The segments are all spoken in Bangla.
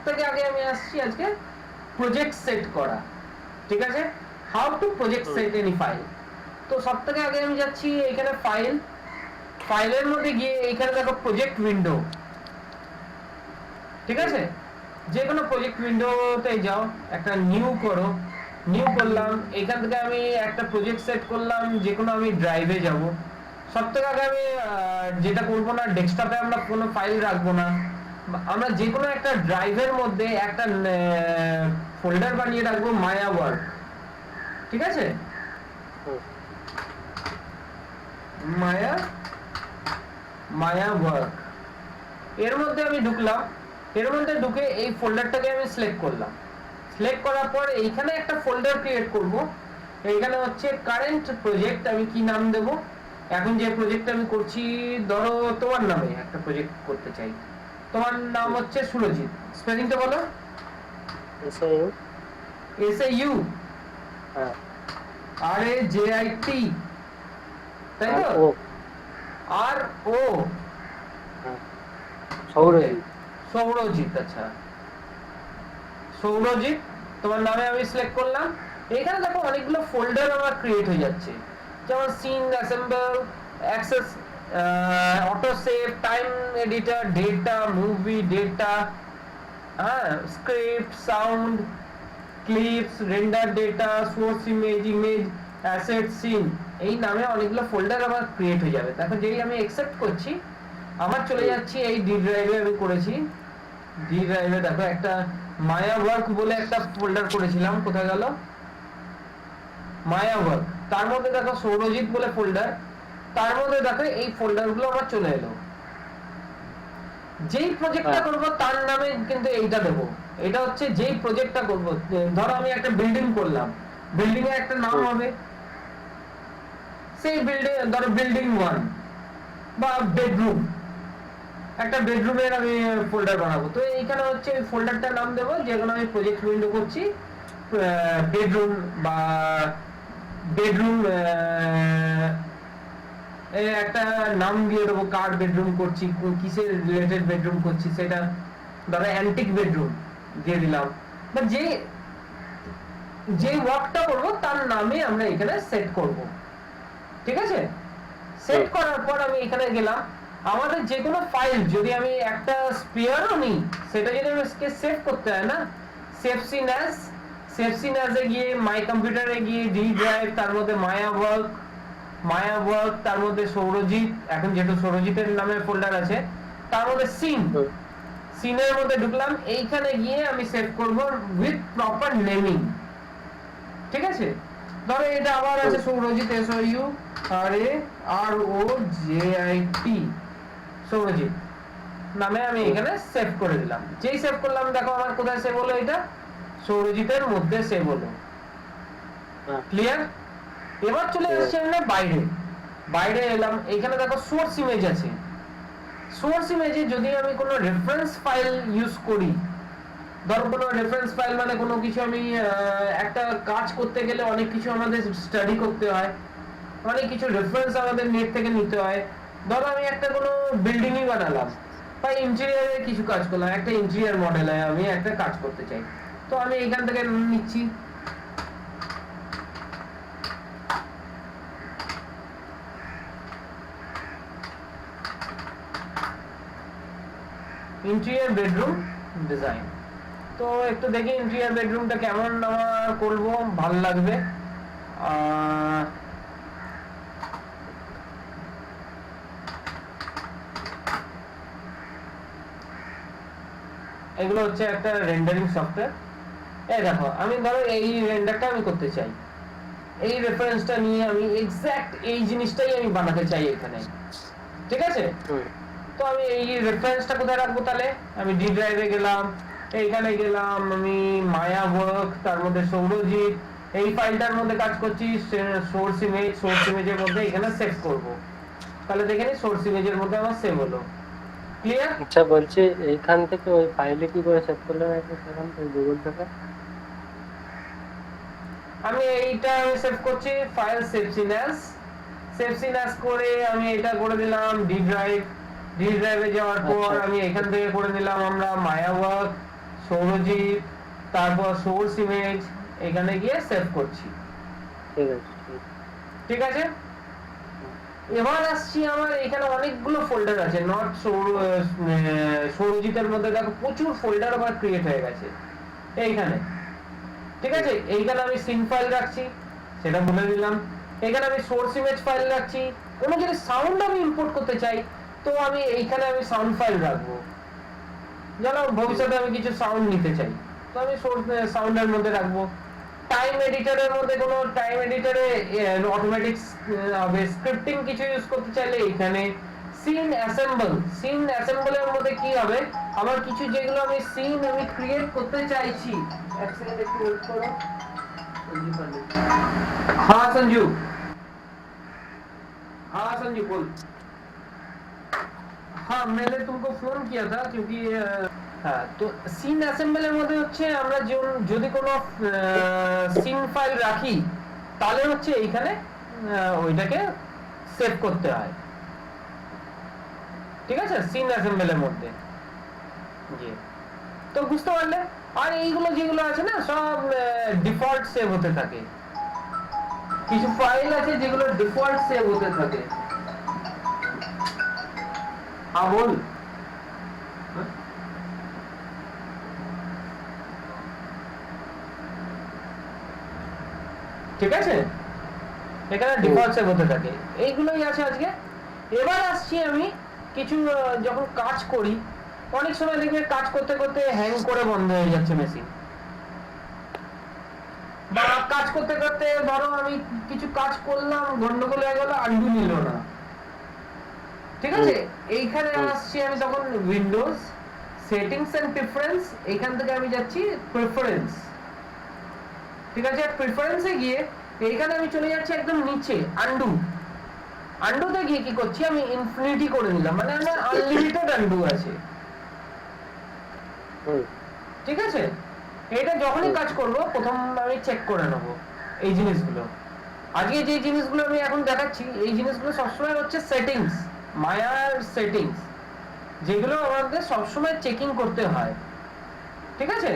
থেকে আগে আমি আসছি আজকে প্রজেক্ট সেট করা, ঠিক আছে, how to project set any file. তো সব থেকে আগে আমি যাচ্ছি এখানে ফাইলের মধ্যে গিয়ে এইখানে দেখো প্রজেক্ট উইন্ডো, ঠিক আছে, যে কোনো প্রজেক্ট উইন্ডোতে যাও, একটা নিউ করো, নিউ করলাম, এখান থেকে আমি একটা প্রজেক্ট সেট করলাম, যে কোনো আমি ড্রাইভে যাব। সব থেকে আগে আমি যেটা করবো না, ডেস্কটপে আমরা কোনো ফাইল রাখবো না, আমরা যে কোনো একটা ড্রাইভের মধ্যে একটা ফোল্ডার বানিয়ে রাখবো মায়া ওয়ার্ক, ঠিক আছে, মায়া মায়া ওয়ার্ক। এর মধ্যে আমি ঢুকলাম, এর মধ্যে ঢুকে এই ফোল্ডারটাকে আমি সিলেক্ট করলাম, সিলেক্ট করার পর এইখানে একটা ফোল্ডার ক্রিয়েট করব। এইখানে হচ্ছে কারেন্ট প্রজেক্ট, আমি কি নাম দেব, এখন যে প্রজেক্ট আমি করছি, ধরো তোমার নামে একটা প্রজেক্ট করতে চাই, তোমার নাম হচ্ছে সুরজিৎ, স্পেলিংটা বলো। SAU RAJIT, তাই তো, RO সৌরজিৎ, আচ্ছা সৌরজিৎ, তোমার নামে আমি সিলেক্ট করলাম। এখানে দেখো অনেকগুলো ফোল্ডার আমার ক্রিয়েট হয়ে যাচ্ছে, যেমন scene, assemble, access, auto save, time editor, data, movie, data, হ্যাঁ, script, sound, clips, render data, source image, asset, scene, এই নামে অনেকগুলো ফোল্ডার আমার ক্রিয়েট হয়ে যাবে। দেখো যেই আমি অ্যাকসেপ্ট করছি, আমার চলে যাচ্ছি এই ডি ড্রাইভে, আমি করেছি ডি ড্রাইভে, দেখো একটা মায়া ওয়ার্ক বলে একটা ফোল্ডার করেছিলাম, কোথায় গেল মায়া ওয়ার্ক, তার মধ্যে দেখো সৌরজিৎ বলে ফোল্ডার, তার মধ্যে দেখো এই ফোল্ডারগুলো আমার চলে এলো। যেই প্রজেক্টটা করব তার নামে কিন্তু এইটা দেবো, এটা হচ্ছে যেই প্রজেক্টটা করব, ধরো আমি একটা বিল্ডিং করলাম, বিল্ডিং এর একটা নাম হবে, সেই বিল্ডিং, ধরো বিল্ডিং 1 বা বেডরুম, একটা বেডরুমের আমি ফোল্ডার বানাবো, তো এইখানে হচ্ছে এই ফোল্ডারটার নাম দেবো, যেগুলো আমি প্রজেক্ট উইন্ডো করছি, বেডরুম বা বেডরুম, একটা নাম দিয়ে দেবো, কার বেডরুম করছি, কিসের রিলেটেড বেডরুম করছি, সেটা ধরো অ্যান্টিক বেডরুম দিয়ে দিলাম, বা যে ওয়ার্কটা করব তার নামে আমরা এখানে সেট করব, ঠিক আছে। সেট করার পর আমি এখানে গেলাম, আমাদের যে কোনো ফাইল যদি আমি একটা স্পেয়ারও নিই, সেটা যদি আমাকে সেভ করতে হয় না, সেভ সিন অ্যাজে গিয়ে মাই কম্পিউটারে গিয়ে ডি ড্রাইভ, তার মধ্যে মায়া ওয়ার্ক, তার মধ্যে সৌরজিৎ, এখন যেহেতু সৌরজিতের নামে ফোল্ডার আছে, তার মধ্যে সিনের মধ্যে ঢুকলাম, এইখানে গিয়ে আমি সেভ করব উইথ প্রপার নেমিং, ঠিক আছে। ধরো এটা আবার আছে সৌরজিৎ, SOURAROJIT, সৌরজিৎ নামে আমি এখানে সেভ করে দিলাম। যেই সেভ করলাম, দেখো আমার কোথায় সেভ হলো, এটা সৌরজিতের মধ্যে সেভ হলো, ক্লিয়ার। এবার চলে আসছি আমরা বাইরে এলাম, এখানে দেখো সোর্স ইমেজ আছে, সোর্স ইমেজে যদি আমি কোনো রেফারেন্স ফাইল ইউজ করি, ধরো কোনো রেফারেন্স ফাইল মানে কোনো কিছু আমি একটা কাজ করতে গেলে অনেক কিছু আমাদের স্টাডি করতে হয়, অনেক কিছু রেফারেন্স আমাদের নেট থেকে নিতে হয়, ধরো আমি একটা কোনো বিল্ডিংই বানালাম বা ইন্টেরিয়রের কিছু কাজ করলাম, একটা ইন্টেরিয়র মডেলে আমি একটা কাজ করতে চাই, তো আমি এখান থেকে নিচ্ছি, ইন্টেরিয়র বেডরুম ডিজাইন। তো একটু দেখি ইন্টেরিয়র বেডরুমটা কেমন আমার করব, ভালো লাগবে। এগুলো হচ্ছে একটা রেন্ডারিং সফটওয়্যার। এই দেখো আমি ধরো এই রেন্ডারটা আমি করতে চাই, এই রেফারেন্সটা নিয়ে আমি এক্সাক্ট এই জিনিসটাই আমি বানাতে চাই এখানে, ঠিক আছে। তো আমি এই রেফারেন্সটা কোথায় রাখবো, তাহলে আমি ডি ড্রাইভে গেলাম, এইখানে গেলাম আমি মায়া ওয়ার্ক, তার মধ্যে সৌরজিৎ, এই ফাইলটার মধ্যে কাজ করছি, সোর্স ইমেজের মধ্যে এখানে সেভ করব, তাহলে দেখে নি সোর্স ইমেজের মধ্যে আমার সেভ হলো, ক্লিয়ার। আচ্ছা বলছি এইখান থেকে ওই ফাইলে কি করে সেভ করলেন সেখান থেকে গুগল থেকে? আমি এইটা সেভ করছি, ফাইল সেভ সিন অ্যাজ করে আমি এটা করে দিলাম ডি ড্রাইভে যাওয়ার পর আমি এখান থেকে করে দিলাম আমরা মায়া ওয়ার্ক, সৌরজিৎ, তারপর সোর্স ইমেজ, এখানে গিয়ে সেভ করছি। ঠিক আছে, ঠিক আছে, এবার আসছি আমার এখানে অনেকগুলো ফোল্ডার আছে, নট সৌরজিতের মধ্যে দেখো প্রচুর ফোল্ডার আবার ক্রিয়েট হয়ে গেছে এইখানে। ঠিক আছে, এইখানে আমি সিন ফাইল রাখছি, সেটা বলে দিলাম। এখানে আমি সোর্স ইমেজ ফাইল রাখছি, কোনো যদি সাউন্ড আমি ইম্পোর্ট করতে চাই তো আমি এইখানে আমি সাউন্ড ফাইল রাখবো। জানো ভবিষ্যতে আমি কিছু সাউন্ড নিতে চাই তো আমি সোর্স সাউন্ডের মধ্যে রাখবো। টাইম এডিটরের মধ্যে কোনো টাইম এডিটরে অটোমেটিক হবে, স্ক্রিপ্টিং কিছু ইউজ করতে চাইলে এখানে সিন অ্যাসেম্বলের মধ্যে কি হবে, আমার কিছু যেগুলো আমি সিন আমি ক্রিয়েট করতে চাইছি। এক সেকেন্ড একটু ওয়েট করো। हाँ संजू, हाँ संजू बोल। हाँ मैंने तुमको फोन किया था क्योंकि হ্যাঁ, তো সিন অ্যাসেম্বলের মধ্যে হচ্ছে আমরা যদি কোনো সিন ফাইল রাখি তাহলে হচ্ছে এইখানে ওইটাকে সেভ করতে হয়। ঠিক আছে, সিন অ্যাসেম্বলের মধ্যে জি, তো বুঝতে পারলে। আর এইগুলো যেগুলো আছে না সব ডিফল্ট সেভ হতে থাকে, কিছু ফাইল আছে যেগুলো ডিফল্ট সেভ হতে থাকে। হ্যাঁ বল। ঠিক আছে, এখানে ডিফল্ট সেভ হতে থাকে, এইগুলোই আছে আজকে। এবার আসছি আমি কিছু যখন কাজ করি অনেক সময় দেখবে কাজ করতে করতে হ্যাং করে বন্ধ হয়ে যাচ্ছে মেশিন, বা কাজ করতে করতে ধরো আমি কিছু কাজ করলাম গন্ডগোল হয়ে গেল, আনডু নিল না। ঠিক আছে, এইখানে আসছি আমি তখন উইন্ডোজ সেটিংস এন্ড প্রেফারেন্স, এইখান থেকে আমি যাচ্ছি প্রেফারেন্স। ঠিক আছে, প্রেফারেন্সে গিয়ে এইখানে আমি চলে যাচ্ছি একদম নিচে আন্ডুতে গিয়ে কি করছি আমি ইনফিনিটি করে নিলাম, মানে আমার আনলিমিটেড আন্ডু আছে। ঠিক আছে, এটা যখনই কাজ করব প্রথম আমি চেক করে নেব এই জিনিসগুলো। আজকে যে জিনিসগুলো আমি এখন দেখাচ্ছি এই জিনিসগুলো সবসময় হচ্ছে সেটিংস, মায়ার সেটিংস, যেগুলো আমাদের সবসময় চেকিং করতে হয়। ঠিক আছে,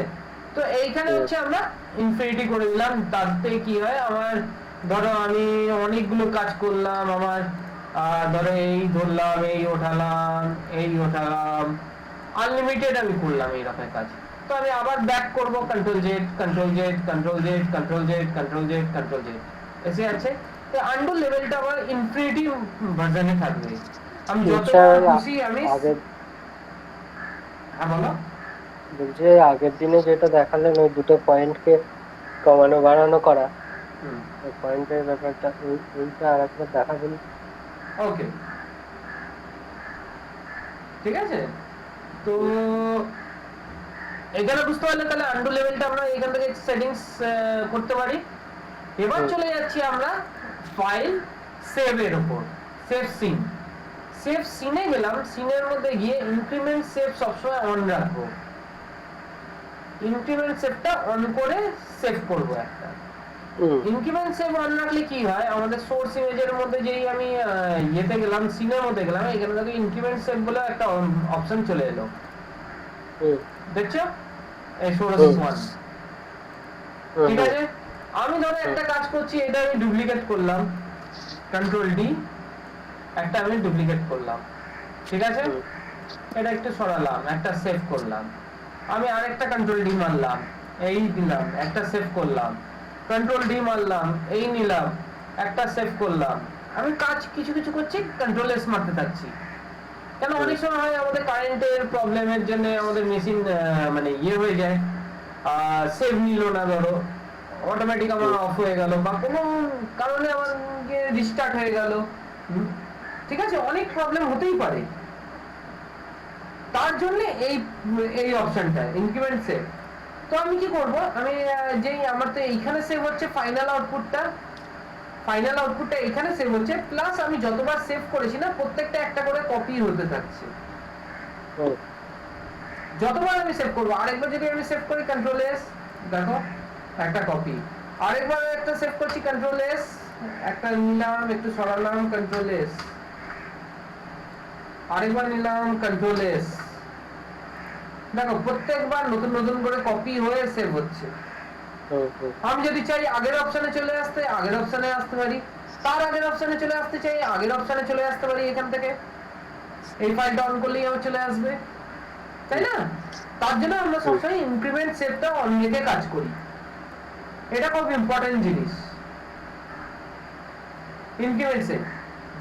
তো এইখানে হচ্ছে আমরা ইনফিনিটি করে দিলাম, তাতে কি হয় আমার ধরো আমি অনেকগুলো কাজ করলাম, আমার ধরো এই ধরলাম এই ওঠালাম আনলিমিটেড আমি করলাম এই রকমের কাজ। তো আমি আবার ব্যাক করব, কন্ট্রোল জেড এসে আছে। তো আন্ডু লেভেলটা আবার ইনফিনিটি ভার্সনে থাকবে, আমি যতবার খুশি আমি। হ্যাঁ বলো। বলছি আগের দিনে যেটা দেখালেন ওই দুটো পয়েন্টকে কমানো বাড়ানো করা, ওই পয়েন্টের ব্যাপারটা ওইটা আরেকবার দেখাবেন। ওকে ঠিক আছে, তো এখানে বুঝতে পারলে তাহলে আন্ডু লেভেলটা আমরা এখান থেকে সেটিংস করতে পারি। এবার চলে যাচ্ছি আমরা ফাইল সেভ এর উপর, সেভ সিনে গেলাম, সিনের মধ্যে গিয়ে ইনক্রিমেন্ট সেভ সবসময় অন রাখবো, ইনক্রিমেন্ট সেভটা অন করে সেভ করব একটা। ইনক্রিমেন্ট সেভ অন রাখলে কি হয় আমাদের সোর্স ইমেজের মধ্যে যেই আমি ইয়েতে গেলাম সিনের মধ্যে গেলাম, এখানে দেখো ইনক্রিমেন্ট সেভ বলে একটা অপশন চলে এলো, দেখছো এই সোর্স ওয়ান। ঠিক আছে, আমি ধরো একটা কাজ করছি, এটা আমি ডুপ্লিকেট করলাম, কন্ট্রোল ডি, একটা আমি ডুপ্লিকেট করলাম। ঠিক আছে, এটা একটু সরালাম, একটা সেভ করলাম, আমি আরেকটা কন্ট্রোল ডি মারলাম, এই দিলাম, একটা সেভ করলাম, কন্ট্রোল ডি মারলাম, এই নিলাম, একটা সেভ করলাম। আমি কাজ কিছু কিছু করছি, কন্ট্রোল এস মারতে থাকছি। কেন অনেক সময় হয় আমাদের কারেন্টের প্রবলেমের জন্য আমাদের মেশিন মানে ইয়ে হয়ে যায়, সেভ নিল না, ধরো অটোমেটিক আমার অফ হয়ে গেল, বা কোনো কারণে আমার রিস্টার্ট হয়ে গেল। ঠিক আছে, অনেক প্রবলেম হতেই পারে, তার জন্য এই অপশনটা ইনক্রিমেন্ট সেভ। তো আমি কি করব, আমি যেই আমার তো এইখানে সেভ হচ্ছে ফাইনাল আউটপুটটা এখানে সেভ হচ্ছে, প্লাস আমি যতবার সেভ করেছি না প্রত্যেকটা একটা করে কপি হতে থাকছে। যতবার আমি সেভ করব, আরেকবার যদি আমি সেভ করি কন্ট্রোল এস, দেখো একটা কপি, আরেকবার একটা সেভ করছি কন্ট্রোল এস, একটা নিলাম একটু সরালাম কন্ট্রোল এস, আরেকবার নিলাম কন্ট্রোল এস, দেখো প্রত্যেকবার নতুন নতুন করে কপি হয়ে সেভ হচ্ছে। আমি যদি চাই আগের অপশনে চলে আসতে, আগের অপশনে আসতে পারি, তার আগের অপশনে চলে আসতে চাই, আগের অপশনে চলে আসতে পারি। এখান থেকে এই ফাইলটা অন করলেই আমার চলে আসবে, তাই না? তার জন্য আমরা সবসময় ইনক্রিমেন্ট সেভটা অন রেখে কাজ করি। এটা খুব ইম্পর্টেন্ট জিনিস। ইনক্রিমেন্ট সেভ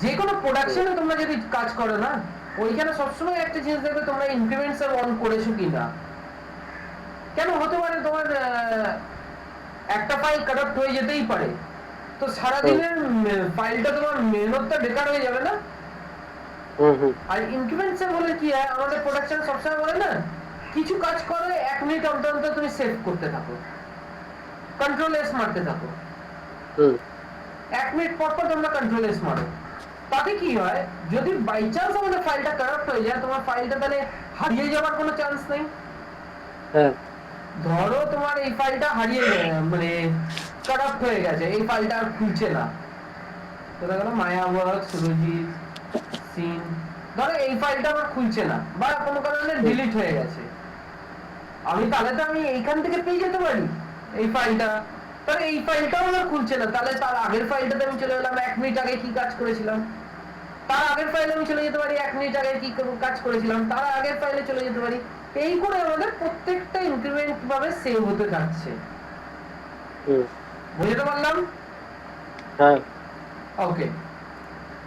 যে কোনো প্রোডাকশনে তোমরা যদি কাজ করো না, ওইখানে সবসময় একটা জিনিস দেখবে তোমরা ইনক্রিমেন্ট সেভ অন করেছো কিনা। কেন হতে পারে তোমার একটা ফাইল কারাপ্ট হয়ে যেতেই পারে, তো সারাদিনের ফাইলটা তোমার মেহনতটা বেকার হয়ে যাবে না? আর ইনক্রিমেন্ট সেভ হলে কি হয়, আমাদের প্রোডাকশন সবসময় বলে না, কিছু কাজ করে 1 মিনিট অন্তর অন্তর তুমি সেভ করতে থাকো, কন্ট্রোল এস মারতে থাকো। 1 মিনিট পর পর তোমরা কন্ট্রোল এস মারো। তাতে কি হয়, যদি বাই চান্স আমাদের ফাইলটা কারাপ্ট হয়ে যায়, তোমার ফাইলটা তাহলে হারিয়ে যাওয়ার কোনো চান্স নেই। ধরো তোমার এই ফাইলটা হারিয়ে মানে কারাপ্ট হয়ে গেছে, এই ফাইলটা আর খুলছে না, কোথায় গেল মায়া ওয়ার্ক সুরজিৎ সিন, ধরো এই ফাইলটা আমার খুলছে না বা কোনো কারণে ডিলিট হয়ে গেছে, আমি তাহলে তো আমি এইখান থেকে পেয়ে যেতে পারি এই ফাইলটা, তাহলে এই ফাইলটাও আমার খুলছে না, তাহলে তার আগের ফাইলটাতে আমি চলে গেলাম 1 মিনিট আগে কি কাজ করেছিলাম, তার আগের ফাইলে আমি চলে যেতে পারি 1 মিনিট আগে কি কাজ করেছিলাম, তার আগের ফাইলে চলে যেতে পারি। এই করে আমাদের প্রত্যেকটা ইনক্রিমেন্ট ভাবে সেভ হতে থাকছে। বুঝতে পারলাম? হ্যাঁ। ওকে,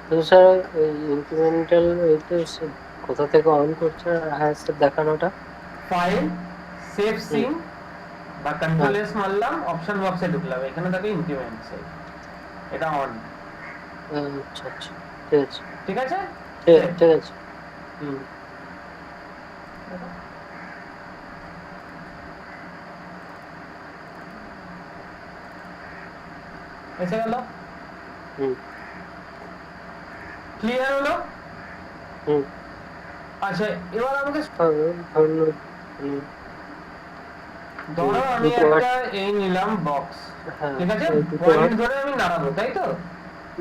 তো স্যার এই ইনক্রিমেন্টাল এইটা কোথা থেকে অন করছে স্যার দেখানোটা? ফাইল সেভ সিন বা কন্ট্রোল এস মারলাম, অপশন বক্সে ঢুকলাম, এখানে থাকে ইনক্রিমেন্ট সেভ, এটা অন। আচ্ছা আচ্ছা, ঠিক আছে ঠিক আছে, ঠিক আছে। এসে গেল, ক্লিয়ার হলো? আচ্ছা এবার আমাকে ধরো আমি একটা এই নিলাম বক্স, ঠিক আছে, পয়েন্ট ধরে আমি নাড়াবো, তাই তো?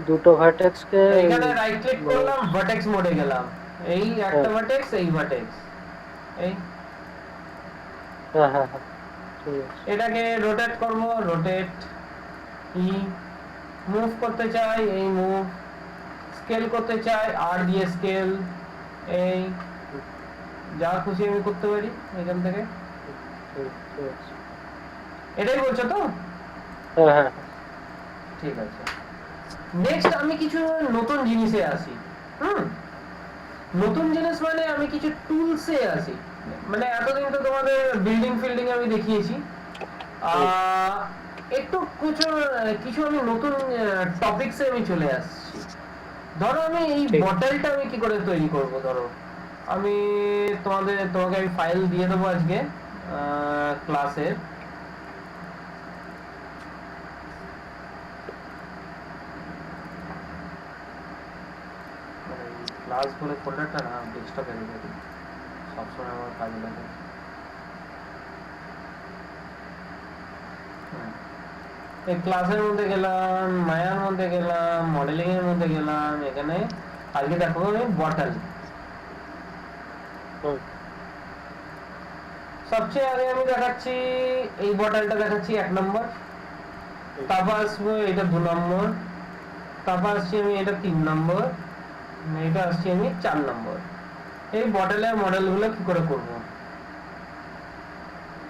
দুটো ভার্টেক্স কে এখানে রাইট ক্লিক করলাম, ভার্টেক্স মোডে গেলাম, এই একটা ভার্টেক্স, এই ভার্টেক্স, এই হ্যাঁ ঠিক আছে, এটাকে রোটেট করব, রোটেট ই, মুভ করতে চাই এই মুভ, স্কেল করতে চাই আর দিয়ে স্কেল, এই যা খুশি আমি করতে পারি এখান থেকে। এটাই বলছো তো? হ্যাঁ ঠিক আছে। নেক্সট আমি কিছু নতুন জিনিসে আসি। নতুন জিনিস মানে আমি কিছু টুলসে আসি। মানে এতদিন তো তোমাদের বিল্ডিং ফিল্ডিং আমি দেখিয়েছি, একটু কিছু আমি নতুন টপিকসে আমি চলে আসছি। ধরো আমি এই বটলটা আমি কি করে তৈরি করব, ধরো আমি তোমাকে আমি ফাইল দিয়ে দেবো আজকে ক্লাসের, ক্লাস বলে ফোল্ডারটা না ডেস্কটপে রেখে দিই, সবসময় আমার কাজে লাগে। এই ক্লাসের মধ্যে গেলাম, মায়ার মধ্যে গেলাম, মডেলিং এর মধ্যে গেলাম, এখানে আজকে দেখো আমি বটল, সবচেয়ে আগে আমি দেখাচ্ছি এই বটলটা দেখাচ্ছি 1 নম্বর, তারপর আসবো এটা 2 নম্বর, তারপর আসছি আমি এটা 3 নম্বর, এটা আসছি আমি 4 নম্বর। এই বটলের মডেলগুলো কি করে করব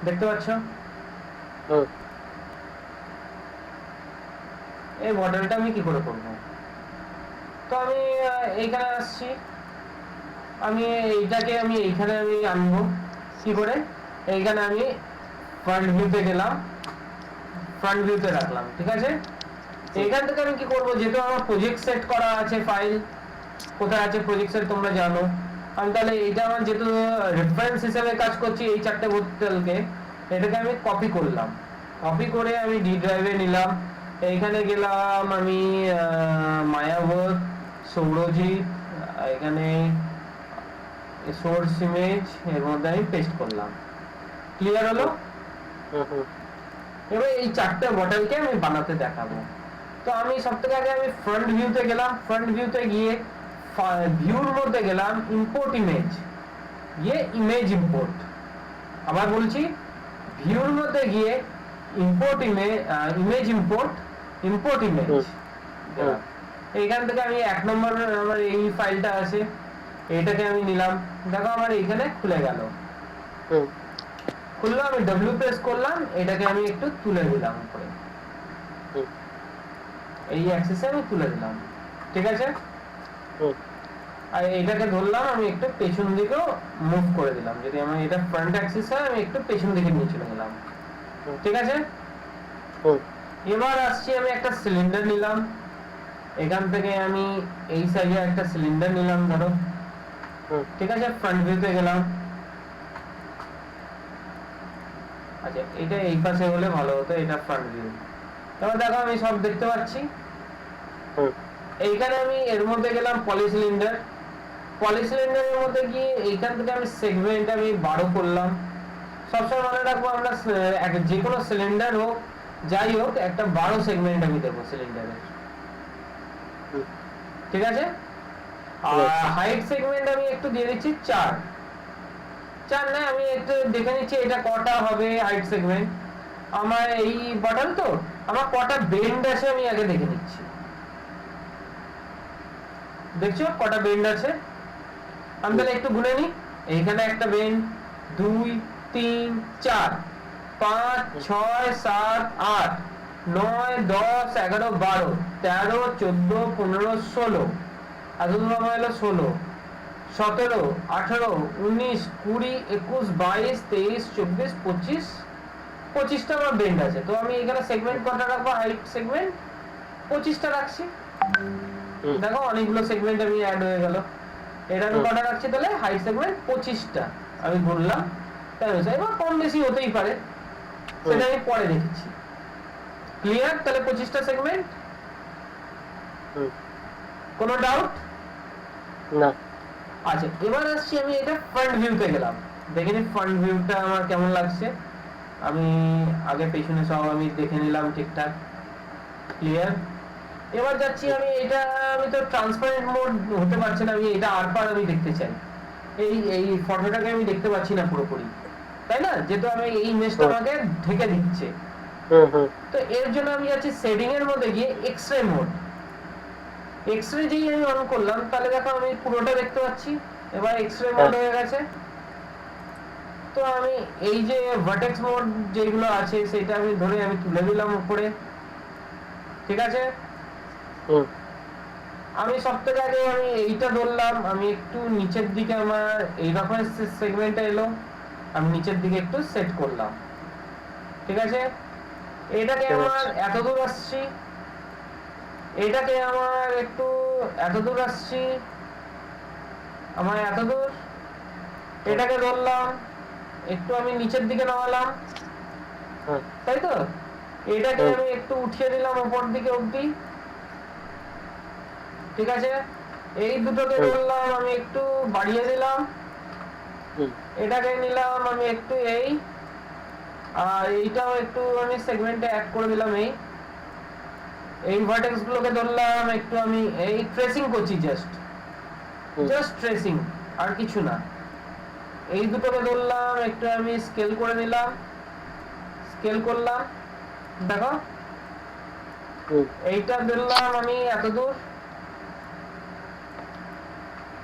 দেখতে পাচ্ছ? এই মডেলটা আমি কি করে করব, তো আমি এইখানে আসছি, আমি এইটাকে আমি এইখানে আমি আনবো কি করে, এইখানে আমি ফ্রন্ট ভিউতে গেলাম, ফ্রন্ট ভিউতে রাখলাম, ঠিক আছে। এইখান থেকে আমি কি করব, যেহেতু আমার প্রজেক্ট সেট করা আছে, ফাইল কোথায় আছে প্রজেক্ট সেট তোমরা জানো, আমি তাহলে এইটা আমার যেহেতু রেফারেন্স হিসেবে কাজ করছি এই 4টে বোতলকে, এটাকে আমি কপি করলাম, কপি করে আমি ডি ড্রাইভে নিলাম, এইখানে গেলাম আমি মায়াবত সৌরজিৎ, এখানে সোর্স ইমেজ এর মধ্যে আমি পেস্ট করলাম, ক্লিয়ার হলো? এবার এই 4টে বটলকে আমি বানাতে দেখাবো। তো আমি সবথেকে আগে আমি ফ্রন্ট ভিউতে গেলাম, ফ্রন্ট ভিউতে গিয়ে ভিউর মধ্যে গেলাম, ইম্পোর্ট ইমেজ, গিয়ে ইমেজ ইম্পোর্ট, আবার বলছি, ভিউর মধ্যে গিয়ে ইম্পোর্ট ইমেজ ইম্পোর্ট ইমেজ হুম। এইখান থেকে আমি 1 নম্বর আমার এই ফাইলটা আছে, এটাকে আমি নিলাম, দেখো আমার এইখানে খুলে গেল। হুম। খুললো, আমি ডব্লিউ প্রেস করলাম, এটাকে আমি একটু তুলে দিলাম উপরে, হুম। এই অ্যাক্সেসে আমি তুলে দিলাম, ঠিক আছে। হুম। আর এটাকে ধরলাম, আমি একটু পেছন দিকেও মুভ করে দিলাম, যদি আমার এটা ফ্রন্ট অ্যাক্সিস হয় আমি একটু পেছন দিকে নিয়ে চলে গেলাম, ঠিক আছে। হুম। এবার আসছি, আমি একটা সিলিন্ডার নিলাম, এখান থেকে আমি এই সাইজে একটা সিলিন্ডার নিলাম ধরো, হুম। ঠিক আছে। ফ্রন্ট ভিউতে গেলাম, আচ্ছা এটা এই পাশে হলে ভালো হতো, এটা ফ্রন্ট ভিউ। এবার দেখো আমি সব দেখতে পাচ্ছি। হুম। এইখানে আমি এর মধ্যে গেলাম পলিসিলিন্ডারের মধ্যে গিয়ে এইখান থেকে আমি সেগমেন্ট আমি 12 করলাম। সবসময় মনে রাখবো, আমরা যে কোনো সিলিন্ডার হোক যাই হোক একটা 12 সেগমেন্ট আমি দেবো সিলিন্ডারের, হুম। ঠিক আছে। আর হাইট সেগমেন্ট আমি একটু দিয়ে দিচ্ছি 4 না, আমি একটু দেখে নিচ্ছি এটা কটা হবে হাইট সেগমেন্ট। আমার এই বটল তো, আমার কটা বেন্ড আছে আমি আগে দেখে নিচ্ছি। দেখছো কটা বেন্ড আছে, আমি তাহলে একটু গুনে নিই। এইখানে একটা বেন্ড, 2 3 4 5 6 7 8 9 10 11 12 13 14 15 16, আর দুটো হলো 16 17 18 19 20 21 22 23 24 25, 25টা আমার বেন্ড আছে। তো আমি এখানে সেগমেন্ট কটা রাখবো, হাইট সেগমেন্ট 25টা রাখছি। দেখো অনেকগুলো সেগমেন্ট আমি অ্যাড হয়ে গেল। এটা আমি কটা রাখছি তাহলে, হাইট সেগমেন্ট 25টা আমি বললাম, তাই এবার কম বেশি হতেই পারে, সেটা আমি পরে দেখেছি। ক্লিয়ার? তাহলে 25টা সেগমেন্ট, কোনো ডাউট? না। আচ্ছা এবার আসছি, আমি এটা ফ্রন্ট ভিউতে গেলাম, দেখে নি ফ্রন্ট ভিউটা আমার কেমন লাগছে। আমি আগে পেছনে সব আমি দেখে নিলাম ঠিকঠাক, ক্লিয়ার। এবার যাচ্ছি আমি, এটা আমি তো ট্রান্সপারেন্ট মোড হতে পারছে না, আমি এটা আরপার আমি দেখতে চাই, এই ফটোটাকে আমি দেখতে পাচ্ছি না পুরোপুরি, তাই না, যেহেতু আমি এই ইমেজটা আমাকে ঢেকে দিচ্ছে। তো এর জন্য আমি যাচ্ছি সেটিং এর মধ্যে গিয়ে এক্সরে মোড, এক্সরে যেই আমি অন করলাম, তাহলে দেখো আমি পুরোটা দেখতে পাচ্ছি। এবার এক্সরে মোড হয়ে গেছে। তো আমি এই যে ভার্টেক্স মোড যেগুলো আছে সেটা আমি ধরে আমি তুলে দিলাম উপরে, ঠিক আছে। আমি সবথেকে আগে আমি এইটা ধরলাম, আমি একটু নিচের দিকে, আমার এই রেফারেন্স সেগমেন্টটা এলো, আমি নিচের দিকে একটু সেট করলাম, ঠিক আছে। এটাকে আমার এত দূর আসছি, এটাকে আমার একটু এত দূর আসছি, আমার এত দূর, এটাকে ধরলাম একটু আমি নিচের দিকে নামালাম, তাই তো। এটাকে আমি একটু উঠিয়ে দিলাম উপর দিকে অবধি, ঠিক আছে। এই দুটোকে ধরলাম আমি একটু বাড়িয়ে দিলাম, এটাকে নিলাম আমি একটু এই, আর এইটাও একটু আমি সেগমেন্টে অ্যাড করে দিলাম, এই ভার্টেক্স গুলোকে ধরলাম একটু আমি এই ট্রেসিং করছি, জাস্ট ট্রেসিং, আর কিছু না। এই দুটোকে ধরলাম একটু আমি স্কেল করে নিলাম, স্কেল করলাম, দেখো এইটা ধরলাম আমি এত দূর,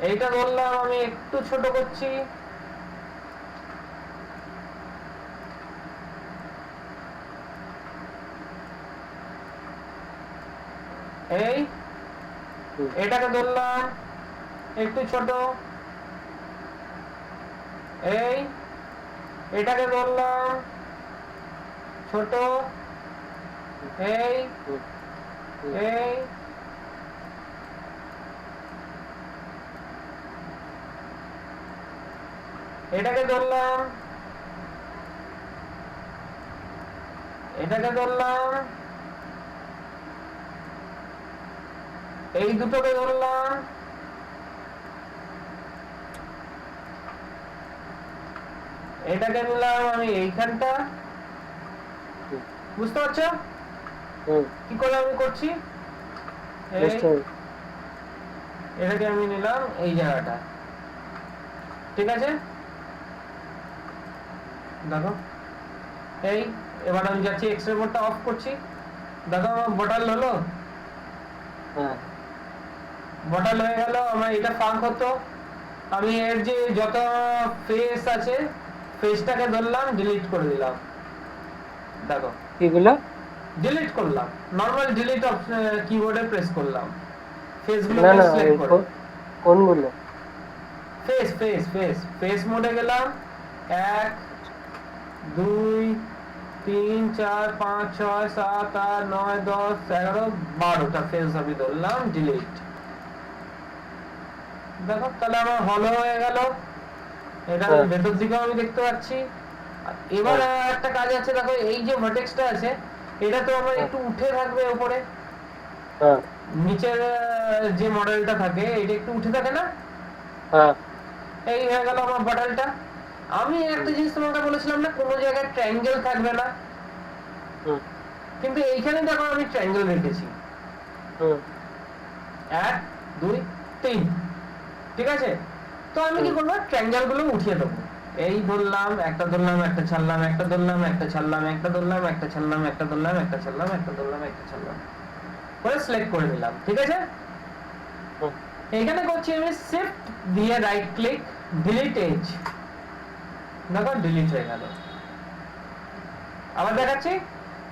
এইটা ধরলাম আমি একটু ছোট করছি, এই এটাকে ধরলাম একটু ছোট, এই এটাকে ধরলাম ছোট, এই এই এটাকে ধরলাম, এটাকে ধরলাম, এই দুটোকে ধরলাম, এটাকে নিলাম আমি এইখানটা, বুঝতে পারছো কি করে আমি করছি। এটাকে আমি নিলাম এই জায়গাটা, ঠিক আছে। দেখো এই এবার আমি যাচ্ছি এক্সরে মোডটা অফ করছি, দেখো আমার বটল হলো, হ্যাঁ বটল হয়ে গেল। আমার এটা ফাঁক হতো, আমি এর যে যত ফেস আছে ফেসটাকে ধরলাম, ডিলিট করে দিলাম, দেখো কিগুলো ডিলিট করলাম, নরমাল ডিলিট কিবোর্ডে প্রেস করলাম, ফেসগুলো না না সিলেক্ট করে কোনগুলো? ফেস ফেস ফেস ফেস মোডে গেলাম, 1 2 3 4 5 6 7 8 9 10 11 12টা ফেস আমি ধরলাম, ডিলিট। দেখো তাহলে আমার হলো হয়ে গেল, এটা হ্যাঁ। ভেতর দিকে আমি দেখতে পাচ্ছি। এবার একটা কাজ আছে, দেখো এই যে ভার্টেক্সটা আছে এটা তো আমার একটু উঠে থাকবে উপরে, হ্যাঁ নিচের যে মডেলটা থাকে এটা একটু উঠে থাকে না, হ্যাঁ এই হয়ে গেল আমার বটলটা। আমি একটা জিনিস তোমাকে বলেছিলাম না কোনো জায়গায় ট্রায়াঙ্গেল থাকবে না, কিন্তু এইখানে দেখো আমি ট্রায়াঙ্গেল রেখেছি, 1 2 3, ঠিক আছে। তো আমি কি করবো, ট্রায়াঙ্গেল গুলো উঠিয়ে দেবো, এই ধরলাম একটা, ধরলাম একটা, ছাড়লাম একটা, ধরলাম একটা, ছাড়লাম একটা, ধরলাম একটা, ছাড়লাম একটা, ধরলাম একটা, ছাড়লাম একটা, ধরলাম একটা, ছাড়লাম করে সিলেক্ট করে নিলাম, ঠিক আছে। এখানে করছি আমি শিফট দিয়ে রাইট ক্লিক, ডিলিট এজ, দেখো ডিলিট হয়ে গেল। আবার দেখাচ্ছি,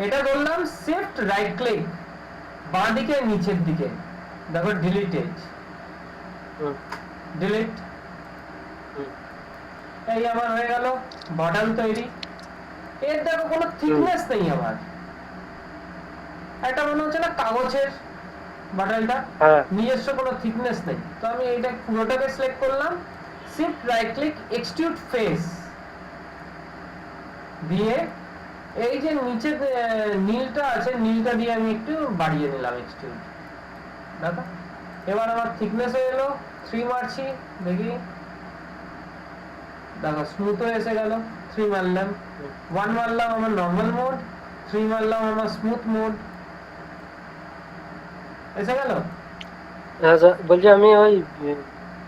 এটা ধরলাম শিফট রাইট ক্লিক, বাঁ দিকে নিচের দিকে, দেখো ডিলিট এজ, ডিলিট, এই আমার হয়ে গেল বটল তৈরি। এর দেখো কোনো থিকনেস নেই আমার, এটা মনে হচ্ছে না কাগজের বটলটা, নিজস্ব কোনো থিকনেস নেই। তো আমি এইটা পুরোটাকে সিলেক্ট করলাম, shift right click extrude face দিয়ে এই যে নিচে নীলটা আছে, নীলটা দিয়ে আমি একটু বাড়িয়ে নিলাম এক্সট্রুড, দেখো এবার আমার থিকনেস হয়ে এলো, 3 মারছি দেখি, দেখো স্মুথ হয়ে এসে গেল, 3 মারলাম, 1 মারলাম আমার নরমাল মোড, 3 মারলাম আমার স্মুথ মোড, এসে গেল। বলছি আমি ওই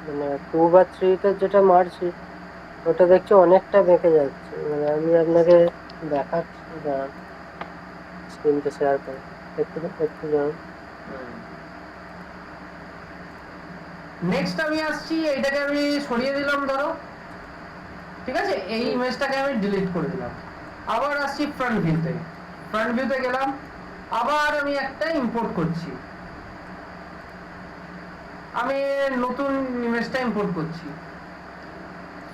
মানে 2 বা 3 তে যেটা মারছি ওটা দেখছি অনেকটা বেঁকে যাচ্ছে, মানে আমি আপনাকে দেখাচ্ছি, স্ক্রিনটা শেয়ার করে একটু একটু যাও। নেক্সট আমি আসছি, এইটাকে আমি সরিয়ে দিলাম ধরো, ঠিক আছে, এই ইমেজটাকে আমি ডিলিট করে দিলাম। আবার আসছি ফ্রন্ট ভিউতে, ফ্রন্ট ভিউতে গেলাম, আবার আমি একটা ইম্পোর্ট করছি, আমি নতুন ইমেজটা ইম্পোর্ট করছি,